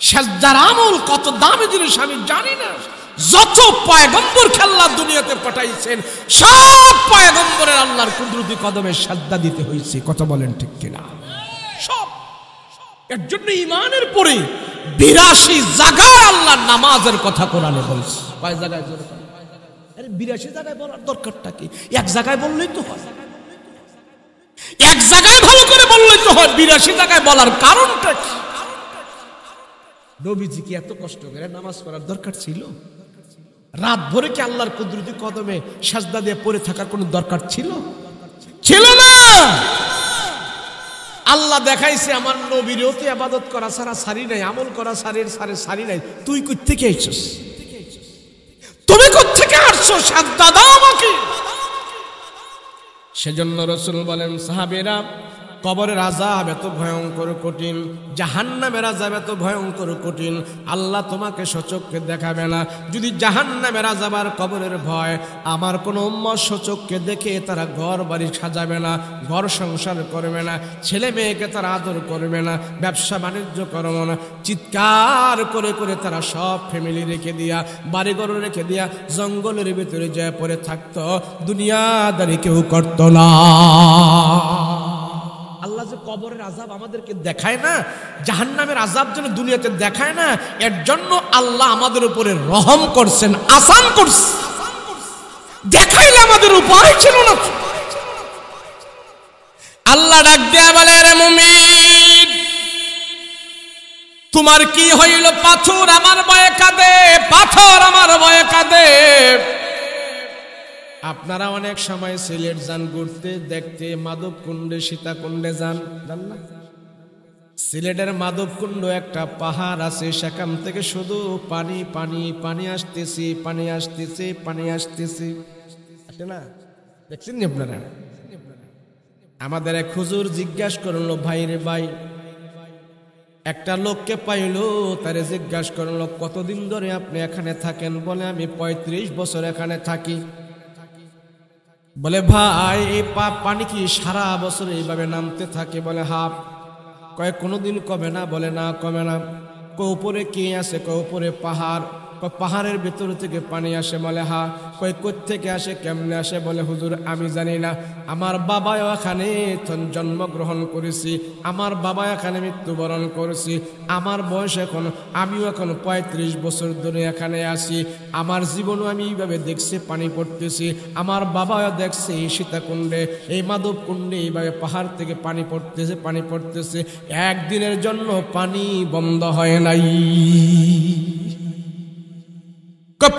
সাজদার আমল কত দামি জিনিস আমি জানি না। যত পয়গম্বরকে আল্লাহ দুনিয়াতে পাঠাইছেন, সব পয়গম্বরের আল্লাহর কুদরতি কদমে সাজদা দিতে হয়েছে। কথা বলেন ঠিক কিনা? সব। এর জন্য ঈমানের পরে 82 জায়গায় আল্লাহ নামাজের কথা কোরআনে বলছে। কয় জায়গায়? আরে 82 জায়গায় বলার দরকারটা কি? এক জায়গায় বললেই তো হয়, এক জায়গায় ভালো করে বললেই তো হয়। 82 জায়গায় বলার কারণটা কি? নবীজি কি এত কষ্ট করে নামাজ পড়ার দরকার ছিল? রাত ভরে কি আল্লাহর কুদরতি কদমে সাজদা দিয়ে পড়ে থাকার কোনো দরকার ছিল? ছিল না। আল্লাহ দেখাইছে আমার নবীরও তো ইবাদত করা ছাড়া সারি নাই, আমল করা সারি নাই। তুই কই থেকে আইছস? তুমি কই থেকে আসছো? সাজদা দাও আমাকে। সেজন্য রাসূল বলেন, সাহাবীরা, কবরের আযাব এত ভয়ঙ্কর কঠিন, জাহান্নামের আযাব এত ভয়ঙ্কর কঠিন, আল্লাহ তোমাকে সচক্ষে দেখাবে না। যদি জাহান্নামের আযাব আর কবরের ভয় আমার কোনো উম্মত সচক্ষে দেখে, তারা ঘর বাড়ি সাজাবে না, ঘর সংসার করবে না, ছেলে মেয়েকে তারা আদর করবে না, ব্যবসা বাণিজ্য করবে না, চিৎকার করে করে তারা সব ফ্যামিলি রেখে দিয়া, বাড়িঘর রেখে দিয়া জঙ্গলের ভিতরে যায় পড়ে থাকতো, দুনিয়াদারি কেউ করতো না। আল্লাহ যে কবরের আযাব আমাদেরকে দেখায় না, জাহান্নামের আযাব যেন দুনিয়াতে দেখায় না, এর জন্য আল্লাহ আমাদের উপরে রহম করছেন, আসান করছেন। দেখাইলে আমাদের উপায় ছিল না। আল্লাহ ডাক দেয়া বলে, রে মুমিন, তোমার কি হইল? পাথর আমার ভয়ে কাঁদে, পাথর আমার ভয়ে কাঁদে। আপনারা অনেক সময় সিলেট যান ঘুরতে, দেখতে, মাধবকুণ্ডে, সীতাকুণ্ডে যান না? সিলেটের মাধবকুণ্ড একটা পাহাড় আছে, সেখান থেকে শুধু পানি পানি পানি আসতেছে, পানি আসতেছে, পানি আসতেছে, আসে না? দেখছেন নি আপনারা? আমাদের এক হুজুর জিজ্ঞাসা করলো, ভাই রে ভাই, একটা লোককে পাইলো, তারে জিজ্ঞাসা করলো, কতদিন ধরে আপনি এখানে থাকেন? বলে, আমি 35 বছর এখানে থাকি। বলে, ভাই এই পানি কি সারা বছর এইভাবে নামতে থাকে? বলে, হ্যাঁ। কয়, কোনোদিন কমে না? বলে, না কমে না। কয়, উপরে কে আছে? কয়, উপরে পাহাড়। কয়, পাহাড়ের ভেতর থেকে পানি আসে? বলে, হ্যাঁ। কয়, কোত্থেকে আসে, কেমনে আসে? বলে, হুজুর আমি জানি না, আমার বাবাও এখানে জন্মগ্রহণ করেছি, আমার বাবা এখানে মৃত্যুবরণ করেছি, আমার বয়স এখন, আমিও এখন 35 বছর ধরে এখানে আসি, আমার জীবনও আমি এইভাবে দেখছি পানি পড়তেছি, আমার বাবাও দেখছে এই সীতাকুণ্ডে, এই মাধবকুণ্ডে এইভাবে পাহাড় থেকে পানি পড়তেছে, পানি পড়তেছে, একদিনের জন্য পানি বন্ধ হয় নাই।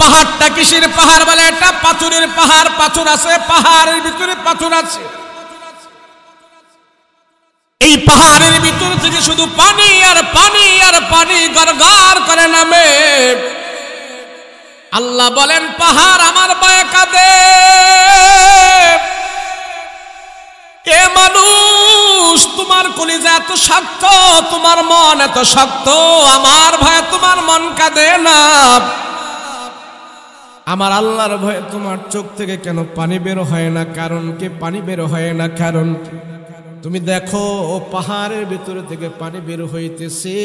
পাহাড়টা কিসের পাহাড়? বলে, এটা পাথরের পাহাড়। পাথর আছে, পাহাড়ের ভিতরে পাথর আছে। এই পাহাড়ের ভিতর থেকে শুধু পানি আর পানি আর পানি গড়গড় করে নামে। আল্লাহ বলেন, পাহাড় আমার ভয়ে কাঁদে। এ মানুষ, তোমার কলিজা এত শক্ত, তোমার মন এত শক্ত, আমার ভয়ে তোমার মন কাঁদে না। আমার আল্লাহর ভয়ে তোমার চোখ থেকে কেন পানি বের হয় না? কারণ কি? পানি বের হয় না কারণ কি? তুমি দেখো, পাহাড়ের ভিতরে থেকে পানি বের হইতেছে,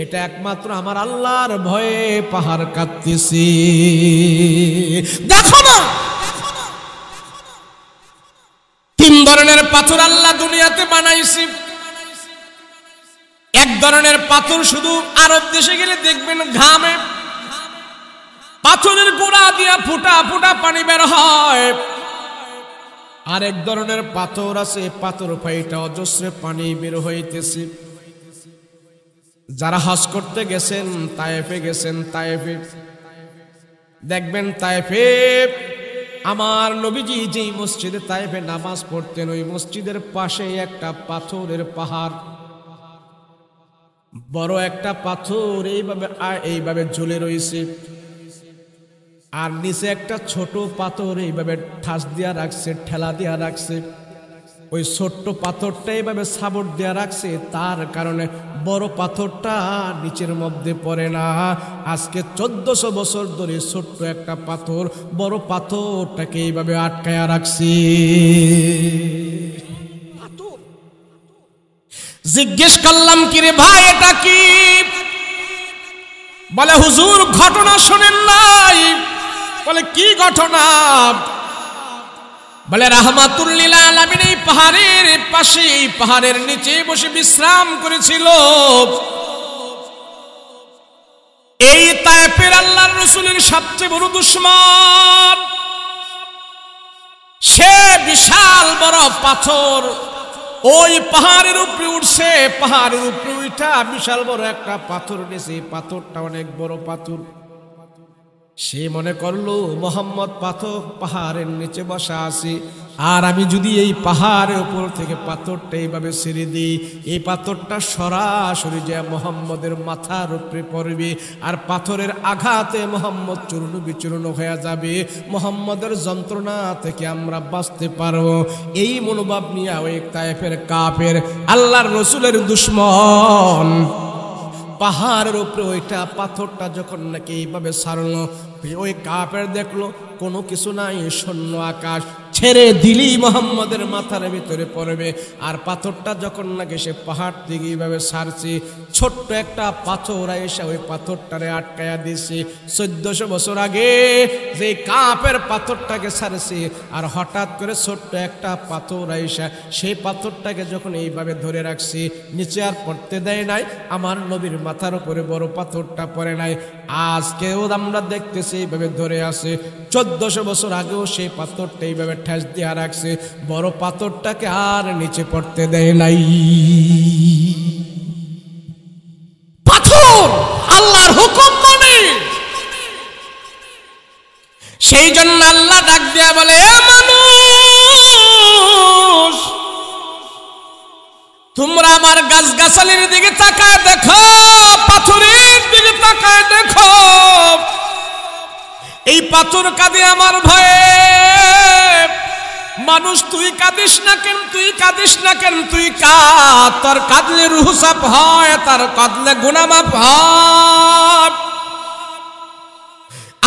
এটা একমাত্র আমার আল্লাহর ভয়ে পাহাড় কাঁদতেছে। দেখো না, 3 ধরনের পাথর আল্লাহ দুনিয়াতে বানাইছে। এক ধরনের পাথর শুধু আরব দেশে গেলে দেখবেন ঘামে, পাথরের গোড়া দিয়া ফুটা ফুটা পানি বের হয়। আরেক ধরনের পাথর আছে, পাথর ফাইটা অজস্রে পানি বের হইতেছে। যারা হজ করতে গেছেন, তায়েফে গেছেন, তায়েফে দেখবেন, তায়েফে আমার নবীজি যেই মসজিদে তায়েফে নামাজ পড়তেন, ওই মসজিদের পাশে একটা পাথরের পাহাড়, বড় একটা পাথর এইভাবে ঝুলে রয়েছে। আর নিচে একটা ছোট পাথর এইভাবে ঠাস দিয়া রাখছে, ঠেলা দিয়া রাখছে। ওই ছোট্ট পাথরটা এইভাবে সাবট দিয়া রাখছে, তার কারণে বড় পাথরটা নিচের মধ্যে পড়ে না। আজকে 1400 বছর ধরে ছোট্ট একটা পাথর বড় পাথরটাকে এইভাবে আটকায়া রাখছে। জিজ্ঞেস করলাম, কি রে ভাই এটা কি? বলে হুজুর ঘটনা শোনেন নাই। বলে কি ঘটনা? বলে রাহমাতুল লিল আলামিন এই পাহাড়ের পাশে, এই পাহাড়ের নিচে বসে বিশ্রাম করেছিল এই তায়েফের আল্লাহর রাসূলের সবচেয়ে বড় দুশমন। সে বিশাল বড় পাথর ওই পাহাড়ের উপরে উঠছে, পাহাড়ের উপরে উঠা বিশাল বড় একটা পাথর নিয়েছে। পাথরটা অনেক বড় পাথর। সে মনে করলো মোহাম্মদ পাহাড়ের নিচে বসা আছে, আর আমি যদি এই পাহাড়ের উপর থেকে পাথরটা এইভাবে ছেড়ে দিই, এই পাথরটা সরাসরি যে মোহাম্মদের মাথার উপরে পড়বে, আর পাথরের আঘাতে মোহাম্মদ চূর্ণ বিচূর্ণ হয়ে যাবে, মোহাম্মদের যন্ত্রণা থেকে আমরা বাঁচতে পারবো। এই মনোভাব নিয়ে ওই তায়েফের কাফের আল্লাহর রসুলের দুশমন পাহাড়ের উপরে ওইটা পাথরটা যখন নাকি এইভাবে সারলো, ওই কাফের দেখলো কোনো কিছু নাই, শূন্য আকাশ, ছেড়ে দিলি মোহাম্মদের মাথার ভিতরে পড়বে। আর পাথরটা যখন নাকি সে পাহাড় থেকে এইভাবে সারছে, ছোট্ট একটা পাথর এসে ওই পাথরটারে আটকায়া দিয়েছে। 1400 বছর আগে যে কাফের পাথরটাকে সারছে, আর হঠাৎ করে ছোট্ট একটা পাথর এসে সেই পাথরটাকে যখন এইভাবে ধরে রাখছে, নিচে আর পড়তে দেয় নাই। আমার নবীর মাথার উপরে বড় পাথরটা পড়ে নাই। আজকেও আমরা দেখতেছি এইভাবে ধরে আছে। 1400 বছর আগেও সেই পাথরটা এইভাবে ঠেস দিয়া রাখছে, বড় পাথরটাকে আর নিচে পড়তে দেয় নাই। পাথর আল্লাহর হুকুম মানে, সেই জন্য আল্লাহ ডাক দিয়া বলে, মানুষ তোমরা আমার গাছগাছালির দিকে তাকায় দেখো, পাথরের দিকে তাকায় দেখো। এই পাথর কাঁদে আমার ভয়ে। মানুষ তুই কাঁদিস না কেন, তুই কাঁদিস না কেন, তুই কাঁদ। তোর কাঁদলে রূহ সাফ হয়, তার কাঁদলে গুনাহ মাফ হয়।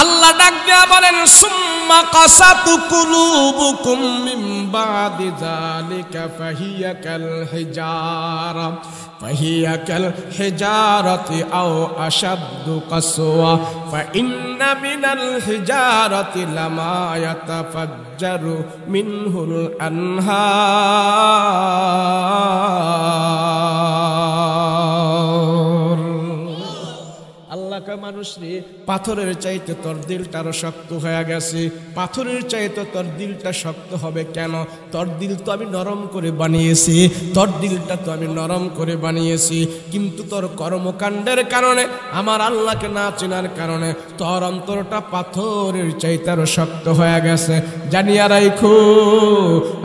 আল্লাহ ডাক দিয়া বলেন, সুম্মা কাসাত কুলুবুকুম মিন বাদি যালিকা ফাহিয়া কাল হিজারা, ফাহিয়া কাল হিজারাতি আও আশাদ্দু কাসওয়া, ফাইন্না মিনাল হিজারাতি লামা ইয়াতাফাজ্জারু মিনহুল আনহার। আল্লাহ কা মানুষ রে, পাথরের চাইতে তোর দিলটা আরো শক্ত হয়ে গেছে। পাথরের চাইতে তোর দিলটা শক্ত হবে কেন? তোর দিল তো আমি নরম করে বানিয়েছি, তোর দিলটা তো আমি নরম করে বানিয়েছি, কিন্তু তোর কর্মকাণ্ডের কারণে, আমার আল্লাহকে না চেনার কারণে তোর অন্তরটা পাথরের চাইতে আরো শক্ত হয়ে গেছে। জানিয়া রাখো,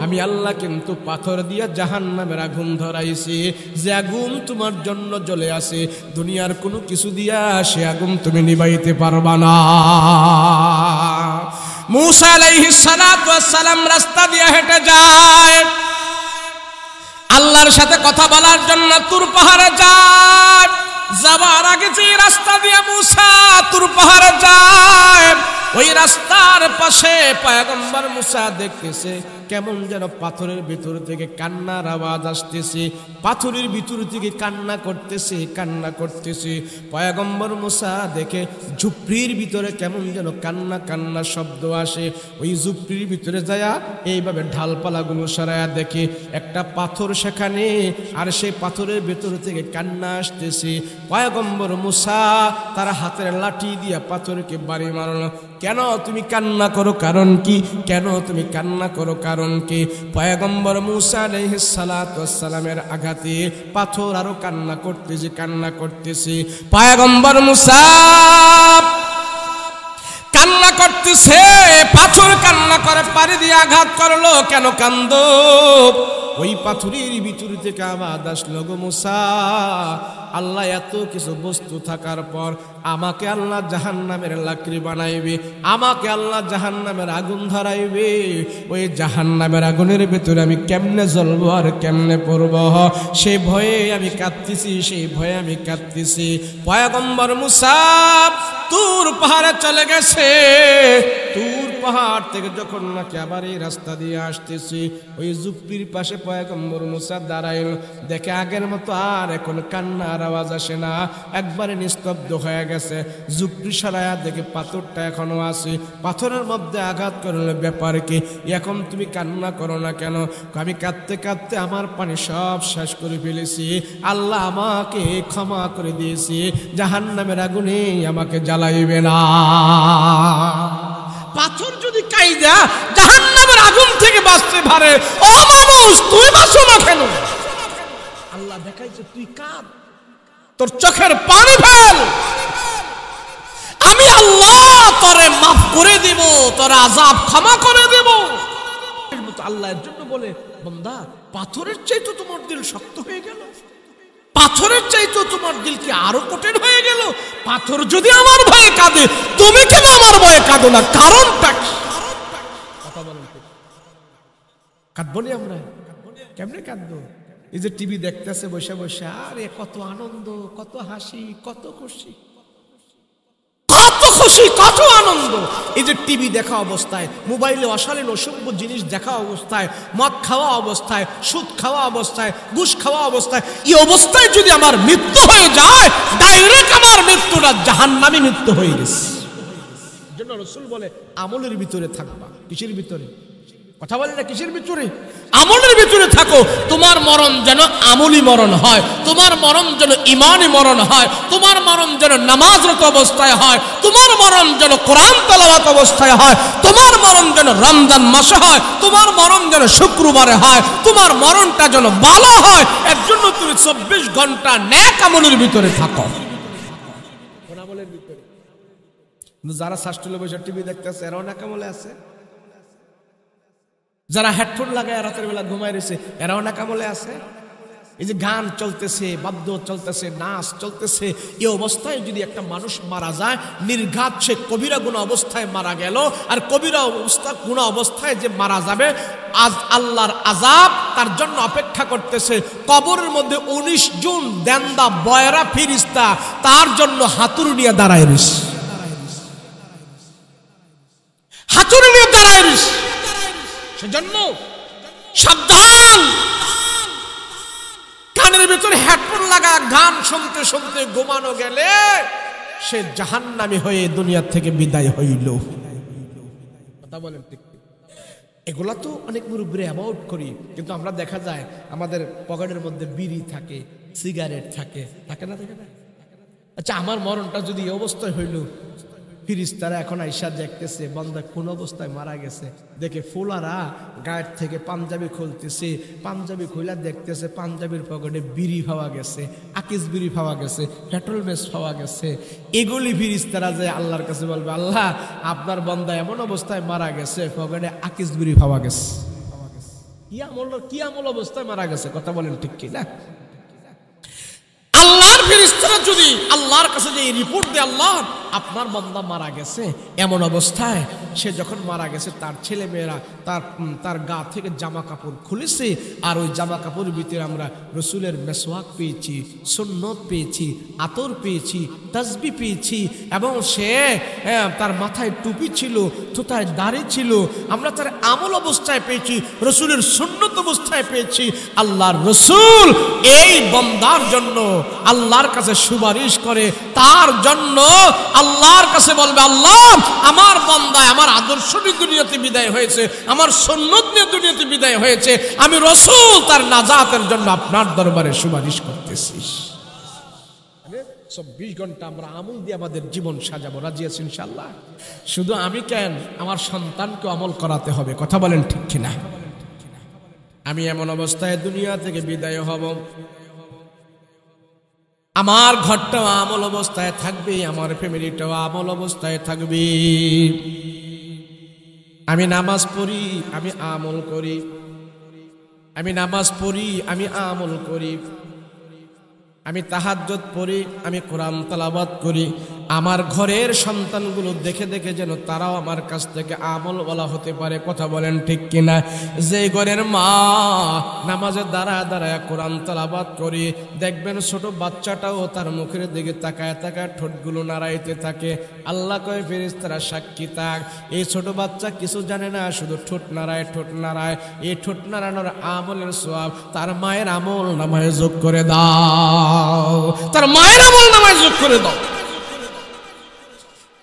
আমি আল্লাহ কিন্তু পাথর দিয়া জাহান্নামের আগুন ধরাইছি, যে আগুন তোমার জন্য জ্বলে আছে। দুনিয়ার কোনো কিছু দিয়া সে আগুন তুমি নিভাইতে পারবা না। মূসা আলাইহিস সালাতু ওয়াস সালাম রাস্তা দিয়ে হেঁটে যায়, আল্লাহর সাথে কথা বলার জন্য তুর পাহাড়ে যায়। যাবার আগে যে রাস্তা দিয়ে মূসা তুর পাহাড়ে যায়, ওই রাস্তার পাশে পয়গম্বর মূসা দেখতেছে কেমন যেন পাথরের ভিতর থেকে কান্নার আওয়াজ আসতেছে, পাথরের ভিতর থেকে কান্না করতেছে, কান্না করতেছে। পয়গম্বর মূসা দেখে ঝুপড়ির ভিতরে কেমন যেন কান্না কান্না শব্দ আসে। ওই ঝুপড়ির ভিতরে যায়া এইভাবে ঢালপালাগুলো সরায়া দেখে একটা পাথর সেখানে, আর সেই পাথরের ভিতর থেকে কান্না আসতেছে। পয়গম্বর মূসা তার হাতের লাঠি দিয়া পাথরকে বাড়ি মারল। কেন তুমি কান্না করো, কারণ কি? কেন তুমি কান্না করো, কারণ কি? পয়গম্বর মুসা আলাইহিস সালাতু ওয়াস সালামের আঘাতে পাথর আরো কান্না করতেছে। পয়গম্বর মুসা কান্না করতেছে, পাথর কান্না করে পাড়ি দিয়ে আঘাত করলো। কেন কান্দো? ওই পাথরের ভিতর থেকে আওয়াজ আসলো, গো মুসা, আল্লাহ এত কিছু বস্তু থাকার পর আমাকে আল্লাহ জাহান্নামের লাকড়ি বানাইবে, আমাকে আল্লাহ জাহান্নামের আগুন ধরাইবে। ওই জাহান্নামের আগুনের ভিতরে আমি কেমনে জ্বলবো আর কেমনে পড়বো? সেই ভয়ে আমি কাঁদতেছি। পয়গম্বর মুসা তুর পাহাড়ে চলে গেছে। তুর পাহাড় থেকে যখন নাকি আবার এই রাস্তা দিয়ে আসতেছি, ওই জুপ্পির পাশে পয়গম্বর মুসা দাঁড়াইল। দেখে আগের মতো আর এখন কান্নার আওয়াজ আসে না, একবারে নিস্তব্ধ হয়ে গেছে। জুপ্পি সারায়া দেখে পাথরটা এখনো আছে, পাথরের মধ্যে আঘাত করল। ব্যাপার কি? এখন তুমি কান্না করো না কেন? আমি কাঁদতে কাঁদতে আমার পানি সব শেষ করে ফেলেছি, আল্লাহ আমাকে ক্ষমা করে দিয়েছি, জাহান্নামের আগুনে আমাকে জ্বালাইবে না। পাথর যদি কাইদা জাহান্নামের আগুন থেকে বাঁচতে পারে, ও মানুষ তুই বাঁচো না কেন? আল্লাহ দেখাইছে তুই কাঁদ, তোর চোখের পানি ফেল, আমি আল্লাহ তোরে মাফ করে দিব, তোর আযাব ক্ষমা করে দেব। আল্লাহর জন্য বলে, বান্দা পাথরের চাইতে তোমার দিল শক্ত হয়ে গেল, পাথরের চাইতে তোমার দিল কি আরো কঠিন হয়ে গেল? পাথর যদি আমার ভয়ে কাঁদে, তুমি কেন আমার ভয়ে কাঁদো না? কারণটা কি? কথা বলেন, কাঁদবো না আমরা? কেমনে কাঁদবো? এই যে টিভি দেখতেছে বসে বসে, আরে কত আনন্দ, কত হাসি, কত খুশি, কত আনন্দ। এই যে টিভি দেখা অবস্থায়, মোবাইলে অশালীন অসভ্য জিনিস দেখা অবস্থায়, মদ খাওয়া অবস্থায়, সুদ খাওয়া অবস্থায়, ঘুষ খাওয়া অবস্থায়, এই অবস্থায় যদি আমার মৃত্যু হয়ে যায়, ডাইরেক্ট আমার মৃত্যুটা জাহান্নামী মৃত্যু হয়ে গেছে। জন্য রাসূল বলে আমলের ভিতরে থাকবা। কিসের ভিতরে? কথা বলে না, কিসের ভিতরে? আমলের ভিতরে থাকো। তোমার মরণ যেন আমলি মরণ হয়, তোমার মরণ যেন ঈমানি মরণ হয়, তোমার মরণ যেন নামাজরত অবস্থায় হয়, তোমার মরণ যেন কোরআন তেলাওয়াত অবস্থায় হয়, তোমার মরণ যেন রমজান মাসে হয়, তোমার মরণ যেন শুক্রবারে হয়, তোমার মরণটা যেন ভালো হয়। এর জন্য তুমি 24 ঘন্টা নেক আমলের ভিতরে থাকো। কোন আমলের ভিতরে? যারা শাস্ত্রীয় বসে টিভি দেখতেছে এরাও নেক আমলে আছে, যারা হেডফোন লাগায় রাতের বেলা ঘুমায় রয়েছে এরাও নাকামলে আছে। এই যে গান চলতেছে, বাদ্য চলতেছে, নাচ চলতেছে, এই অবস্থায় যদি একটা মানুষ মারা যায়, নির্ঘাত সে কবিরা গুনাহ অবস্থায় মারা গেল। আর কবিরা গুনাহ অবস্থায় যে মারা যাবে, আজ আল্লাহর আযাব তার জন্য অপেক্ষা করতেছে। কবরের মধ্যে 19 জন দেন্দা বয়রা ফেরেশতা তার জন্য হাতুড়ি নিয়ে দাঁড়ায় রয়েছে, হাতুড়ি নিয়ে দাঁড়ায় রয়েছে। সেজন্য সাবধান, কানের ভিতরে হেডফোন লাগা গান শুনতে শুনতে ঘুমানো গেলে সে জাহান্নামী হয়ে দুনিয়া থেকে বিদায় হইল। কথা বলেন ঠিক? এগুলা তো অনেক মুরব্বী অ্যাভয়েড করি, কিন্তু আমরা দেখা যায় আমাদের পকেটের মধ্যে বিড়ি থাকে, সিগারেট থাকে, থাকে না? থাকে না? আচ্ছা, আমার মরণটা যদি এই অবস্থায় হইল, ফিরিস্তারা এখন আইসা দেখতেছে বান্দা কোন অবস্থায় মারা গেছে, দেখে ফুলারা গায়ের থেকে পাঞ্জাবি খুলতেছে, পাঞ্জাবি খুলা দেখতেছে পাঞ্জাবির পকেটে বিড়ি পাওয়া গেছে, আকিস বিড়ি পাওয়া গেছে, পেট্রোল বেস পাওয়া গেছে। এগুলি ফিরিস্তারা যে আল্লাহর কাছে বলবে, আল্লাহ আপনার বান্দা এমন অবস্থায় মারা গেছে, পকেটে আকিস বিড়ি পাওয়া গেছে। কি আমল অবস্থায় মারা গেছে? কথা বলেন ঠিক কি না? আল্লাহর ফেরেশতারা যদি আল্লাহর কাছে যে রিপোর্ট দেয়, আল্লাহ আপনার বান্দা মারা গেছে এমন অবস্থায়, সে যখন মারা গেছে তার ছেলে মেয়েরা তার গা থেকে জামা কাপড় খুলেছে, আর ওই জামা কাপড়ের ভিতরে আমরা রসুলের মেসওয়াক পেয়েছি, সুন্নত পেয়েছি, আতর পেয়েছি, তাসবিহ পেয়েছি, এবং সে তার মাথায় টুপি ছিল, থুতায় দাড়ি ছিল, আমরা তার আমল অবস্থায় পেয়েছি, রসুলের সুন্নত অবস্থায় পেয়েছি। আল্লাহর রসুল এই বান্দার জন্য আল্লাহর কাছে সুপারিশ করে, তার জন্য আল্লাহর কাছে বলবে, আল্লাহ আমার বান্দা আমার আদর্শ নিয়ে দুনিয়াতে বিদায় হয়েছে, আমার সুন্নত নিয়ে দুনিয়াতে বিদায় হয়েছে, আমি রসুল তার নাজাতের জন্য আপনার দরবারে সুপারিশ করতেছি। 24 ঘন্টা আমরা আমল দিয়ে আমাদের জীবন সাজাবো। রাজি আছেন ইনশাআল্লাহ? শুধু আমি কেন, আমার সন্তানকে আমল করাতে হবে। কথা বলেন ঠিক কিনা? আমি এমন অবস্থায় দুনিয়া থেকে বিদায় হব, আমার ঘরটাও আমল অবস্থায় থাকবে, আমার ফ্যামিলিটাও আমল অবস্থায় থাকবে। আমি নামাজ পড়ি, আমি আমল করি, আমি নামাজ পড়ি, আমি আমল করি, আমি তাহাজ্জুদ পড়ি, আমি কোরআন তেলাওয়াত করি। আমার ঘরের সন্তানগুলো দেখে দেখে যেন তারাও আমার কাছ থেকে আমল বলা হতে পারে। কথা বলেন ঠিক কিনা? যে ঘরের মা নামাজে দাঁড়ায় দাঁড়ায় কোরআন তেলাওয়াত করি, দেখবেন ছোট বাচ্চাটাও তার মুখের দিকে তাকায় তাকায় ঠোঁটগুলো নাড়াইতে থাকে। আল্লাহ কয় ফেরেশতারা সাক্ষী থাক, এই ছোট বাচ্চা কিছু জানে না, শুধু ঠোঁট নাড়ায় ঠোঁট নাড়ায়। এই ঠোঁট নাড়ানোর আমলের সওয়াব তার মায়ের আমল নামায় যোগ করে দাও, তার মায়ের আমল নামায় যোগ করে দাও।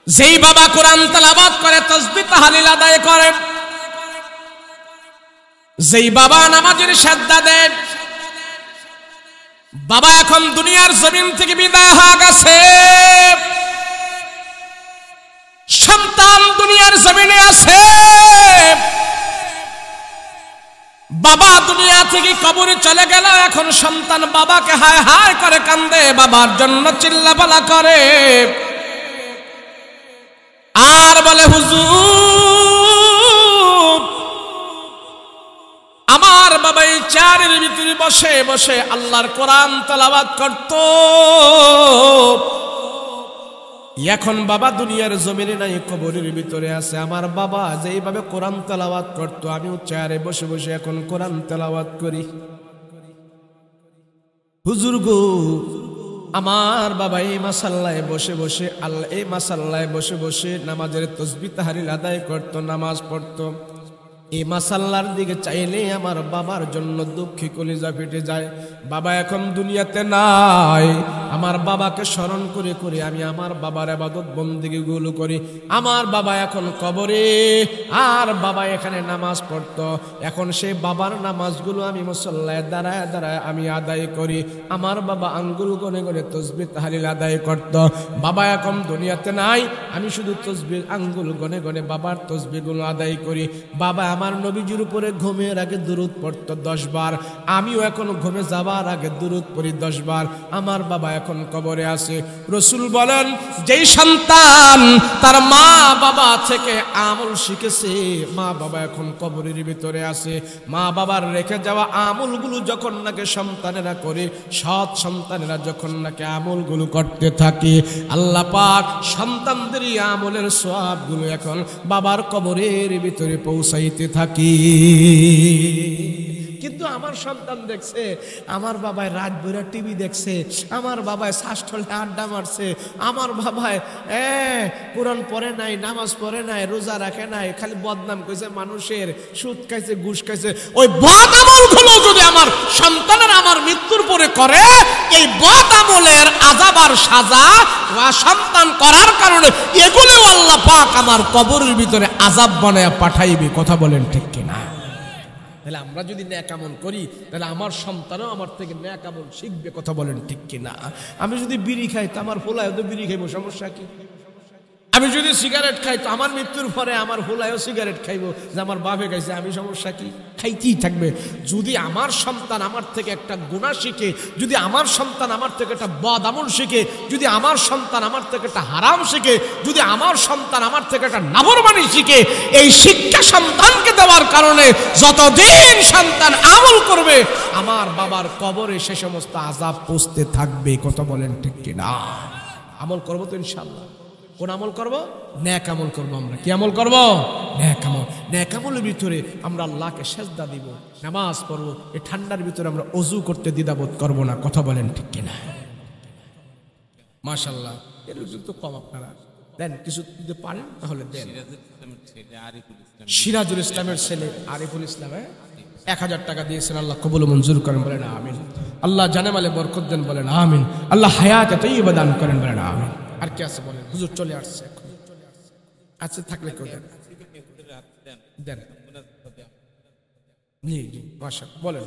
যেই বাবা কোরআন তেলাওয়াত করে, তাসবিহ তাহলিল আদায় করে, যেই বাবা নামাজের সাজদা দেয়, বাবা এখন দুনিয়ার জমিন থেকে বিদায় হয়ে গেছে, সন্তান দুনিয়ার জমিনে আছে। বাবা দুনিয়া থেকে কবরে চলে গেল, এখন সন্তান বাবাকে হায় হায় করে কান্দে, বাবার জন্য চিল্লাপালা করে, আর বলে হুজুর আমার বাবা এই চেয়ারের ভিতরে বসে বসে আল্লাহর কোরআন তেলাওয়াত করত, এখন বাবা দুনিয়ার জমিনে নাই, কবরের ভিতরে আছে। আমার বাবা যেইভাবে কোরআন তেলাওয়াত করত, আমিও চেয়ারে বসে বসে এখন কোরআন তেলাওয়াত করি। হুজুর গো, আমার বাবা এই মাসাল্লায় বসে বসে এই মাসাল্লায় বসে বসে নামাজের তাসবিহ তাহলিল আদায় করত, নামাজ পড়তো। এই মাসাল্লার দিকে চাইলে আমার বাবার জন্য দুঃখী কলিজা ফেটে যায়। বাবা এখন দুনিয়াতে নাই, আমার বাবাকে স্মরণ করে করে আমি আমার বাবার ইবাদত বন্দেগী গুলো করি। আমার বাবা এখন কবরে, আর বাবা এখানে নামাজ পড়তো, এখন সেই বাবার নামাজগুলো আমি মুসল্লায় দাঁড়ায় দাঁড়ায় আমি আদায় করি। আমার বাবা আঙ্গুল গনে গনে তাসবিহ তাহলিল আদায় করত। বাবা এখন দুনিয়াতে নাই, আমি শুধু তাসবিহ আঙ্গুল গনে গনে বাবার তাসবিহগুলো আদায় করি। বাবা আমার নবীজির উপরে ঘুমের আগে দুরূদ পড়তো 10 বার, আমিও এখন ঘুমে যাবার আগে দুরূদ পড়ি 10 বার। আমার বাবা এখন কবরে আছে। রাসূল বলেন, যেই সন্তান তার মা বাবা থেকে আমল শিখেছে, মা বাবা এখন কবরের ভিতরে আছে, মা বাবার রেখে যাওয়া আমলগুলো যখন নাকি সন্তানেরা করে, সৎ সন্তানেরা যখন নাকি আমলগুলো করতে থাকে, আল্লাহ পাক সন্তানদের আমলের সওয়াবগুলো এখন বাবার কবরের ভিতরে পৌঁছাইতে থাকে। কিন্তু আমার সন্তান দেখছে আমার বাবায় রাত ভরা টিভি দেখছে, আমার বাবায় শ্বাসঠলে আড্ডা মারছে, আমার বাবায় কোরআন পড়ে নাই, নামাজ পড়ে নাই, রোজা রাখে নাই, খালি বদনাম করেছে মানুষের, সুদ খাইছে, ঘুষ খাইছে। ওই বদ আমলগুলো যদি আমার সন্তানের আমার মৃত্যুর পরে করে, এই বদ আমলের আযাব আর সাজা সন্তান করার কারণে এগুলো আল্লাহ পাক আমার কবরের ভিতরে আযাব বানায়া পাঠাইবে। কথা বলেন ঠিক কিনা? তাহলে আমরা যদি নেক আমল করি, তাহলে আমার সন্তানও আমার থেকে নেক আমল শিখবে। কথা বলেন ঠিক কিনা? আমি যদি বিড়ি খাই তো আমার হোলায়ও তো বিড়ি খাইবো, সমস্যা কি? আমি যদি সিগারেট খাই তো আমার মৃত্যুর পরে আমার হোলায়ও সিগারেট খাইবো, যে আমার বাপে খাইছে, আমি সমস্যা কি? খাইতেই থাকবে। যদি আমার সন্তান আমার থেকে একটা গুনাহ শিখে, যদি আমার সন্তান আমার থেকে একটা বদ আমল শিখে, যদি আমার সন্তান আমার থেকে একটা হারাম শিখে, যদি আমার সন্তান আমার থেকে একটা নাফরমানি শিখে, এই শিক্ষা সন্তানকে দেওয়ার কারণে যতদিন সন্তান আমল করবে, আমার বাবার কবরে সে সমস্ত আযাব পৌঁছতে থাকবে। কথা বলেন ঠিক কিনা? আমল করবো তো ইনশাআল্লাহ। কোন আমল করব? নেক আমল করব। আমরা কি আমল করব? নেক আমল। নেক আমলের ভিতরে আমরা আল্লাহকে সেজদা দিব, নামাজ পড়ব। এই ঠান্ডার ভিতরে আমরা ওযু করতে দ্বিধাবোধ করব না। কথা বলেন ঠিক কিনা? মাশাআল্লাহ, এর তো কম আপনারা দেন, কিছু যদি পারেন তাহলে দেন। সিরাজুল ইসলামের ছেলে আরিফুল ইসলাম 1000 টাকা দিয়েছেন, আল্লাহ কবুল মঞ্জুর করেন, বলেন আমিন। আল্লাহ জানে মালে বরকত দেন, বলেন আমিন। আল্লাহ হায়াতে তাইয়্যিবা দান করেন, বলেন আমিন। আর কি আছে বলেন? হুজুর চলে আসছে এখন, আছে থাকলে কেউ দেন, দেন। জি জি মাশাআল্লাহ, বলেন।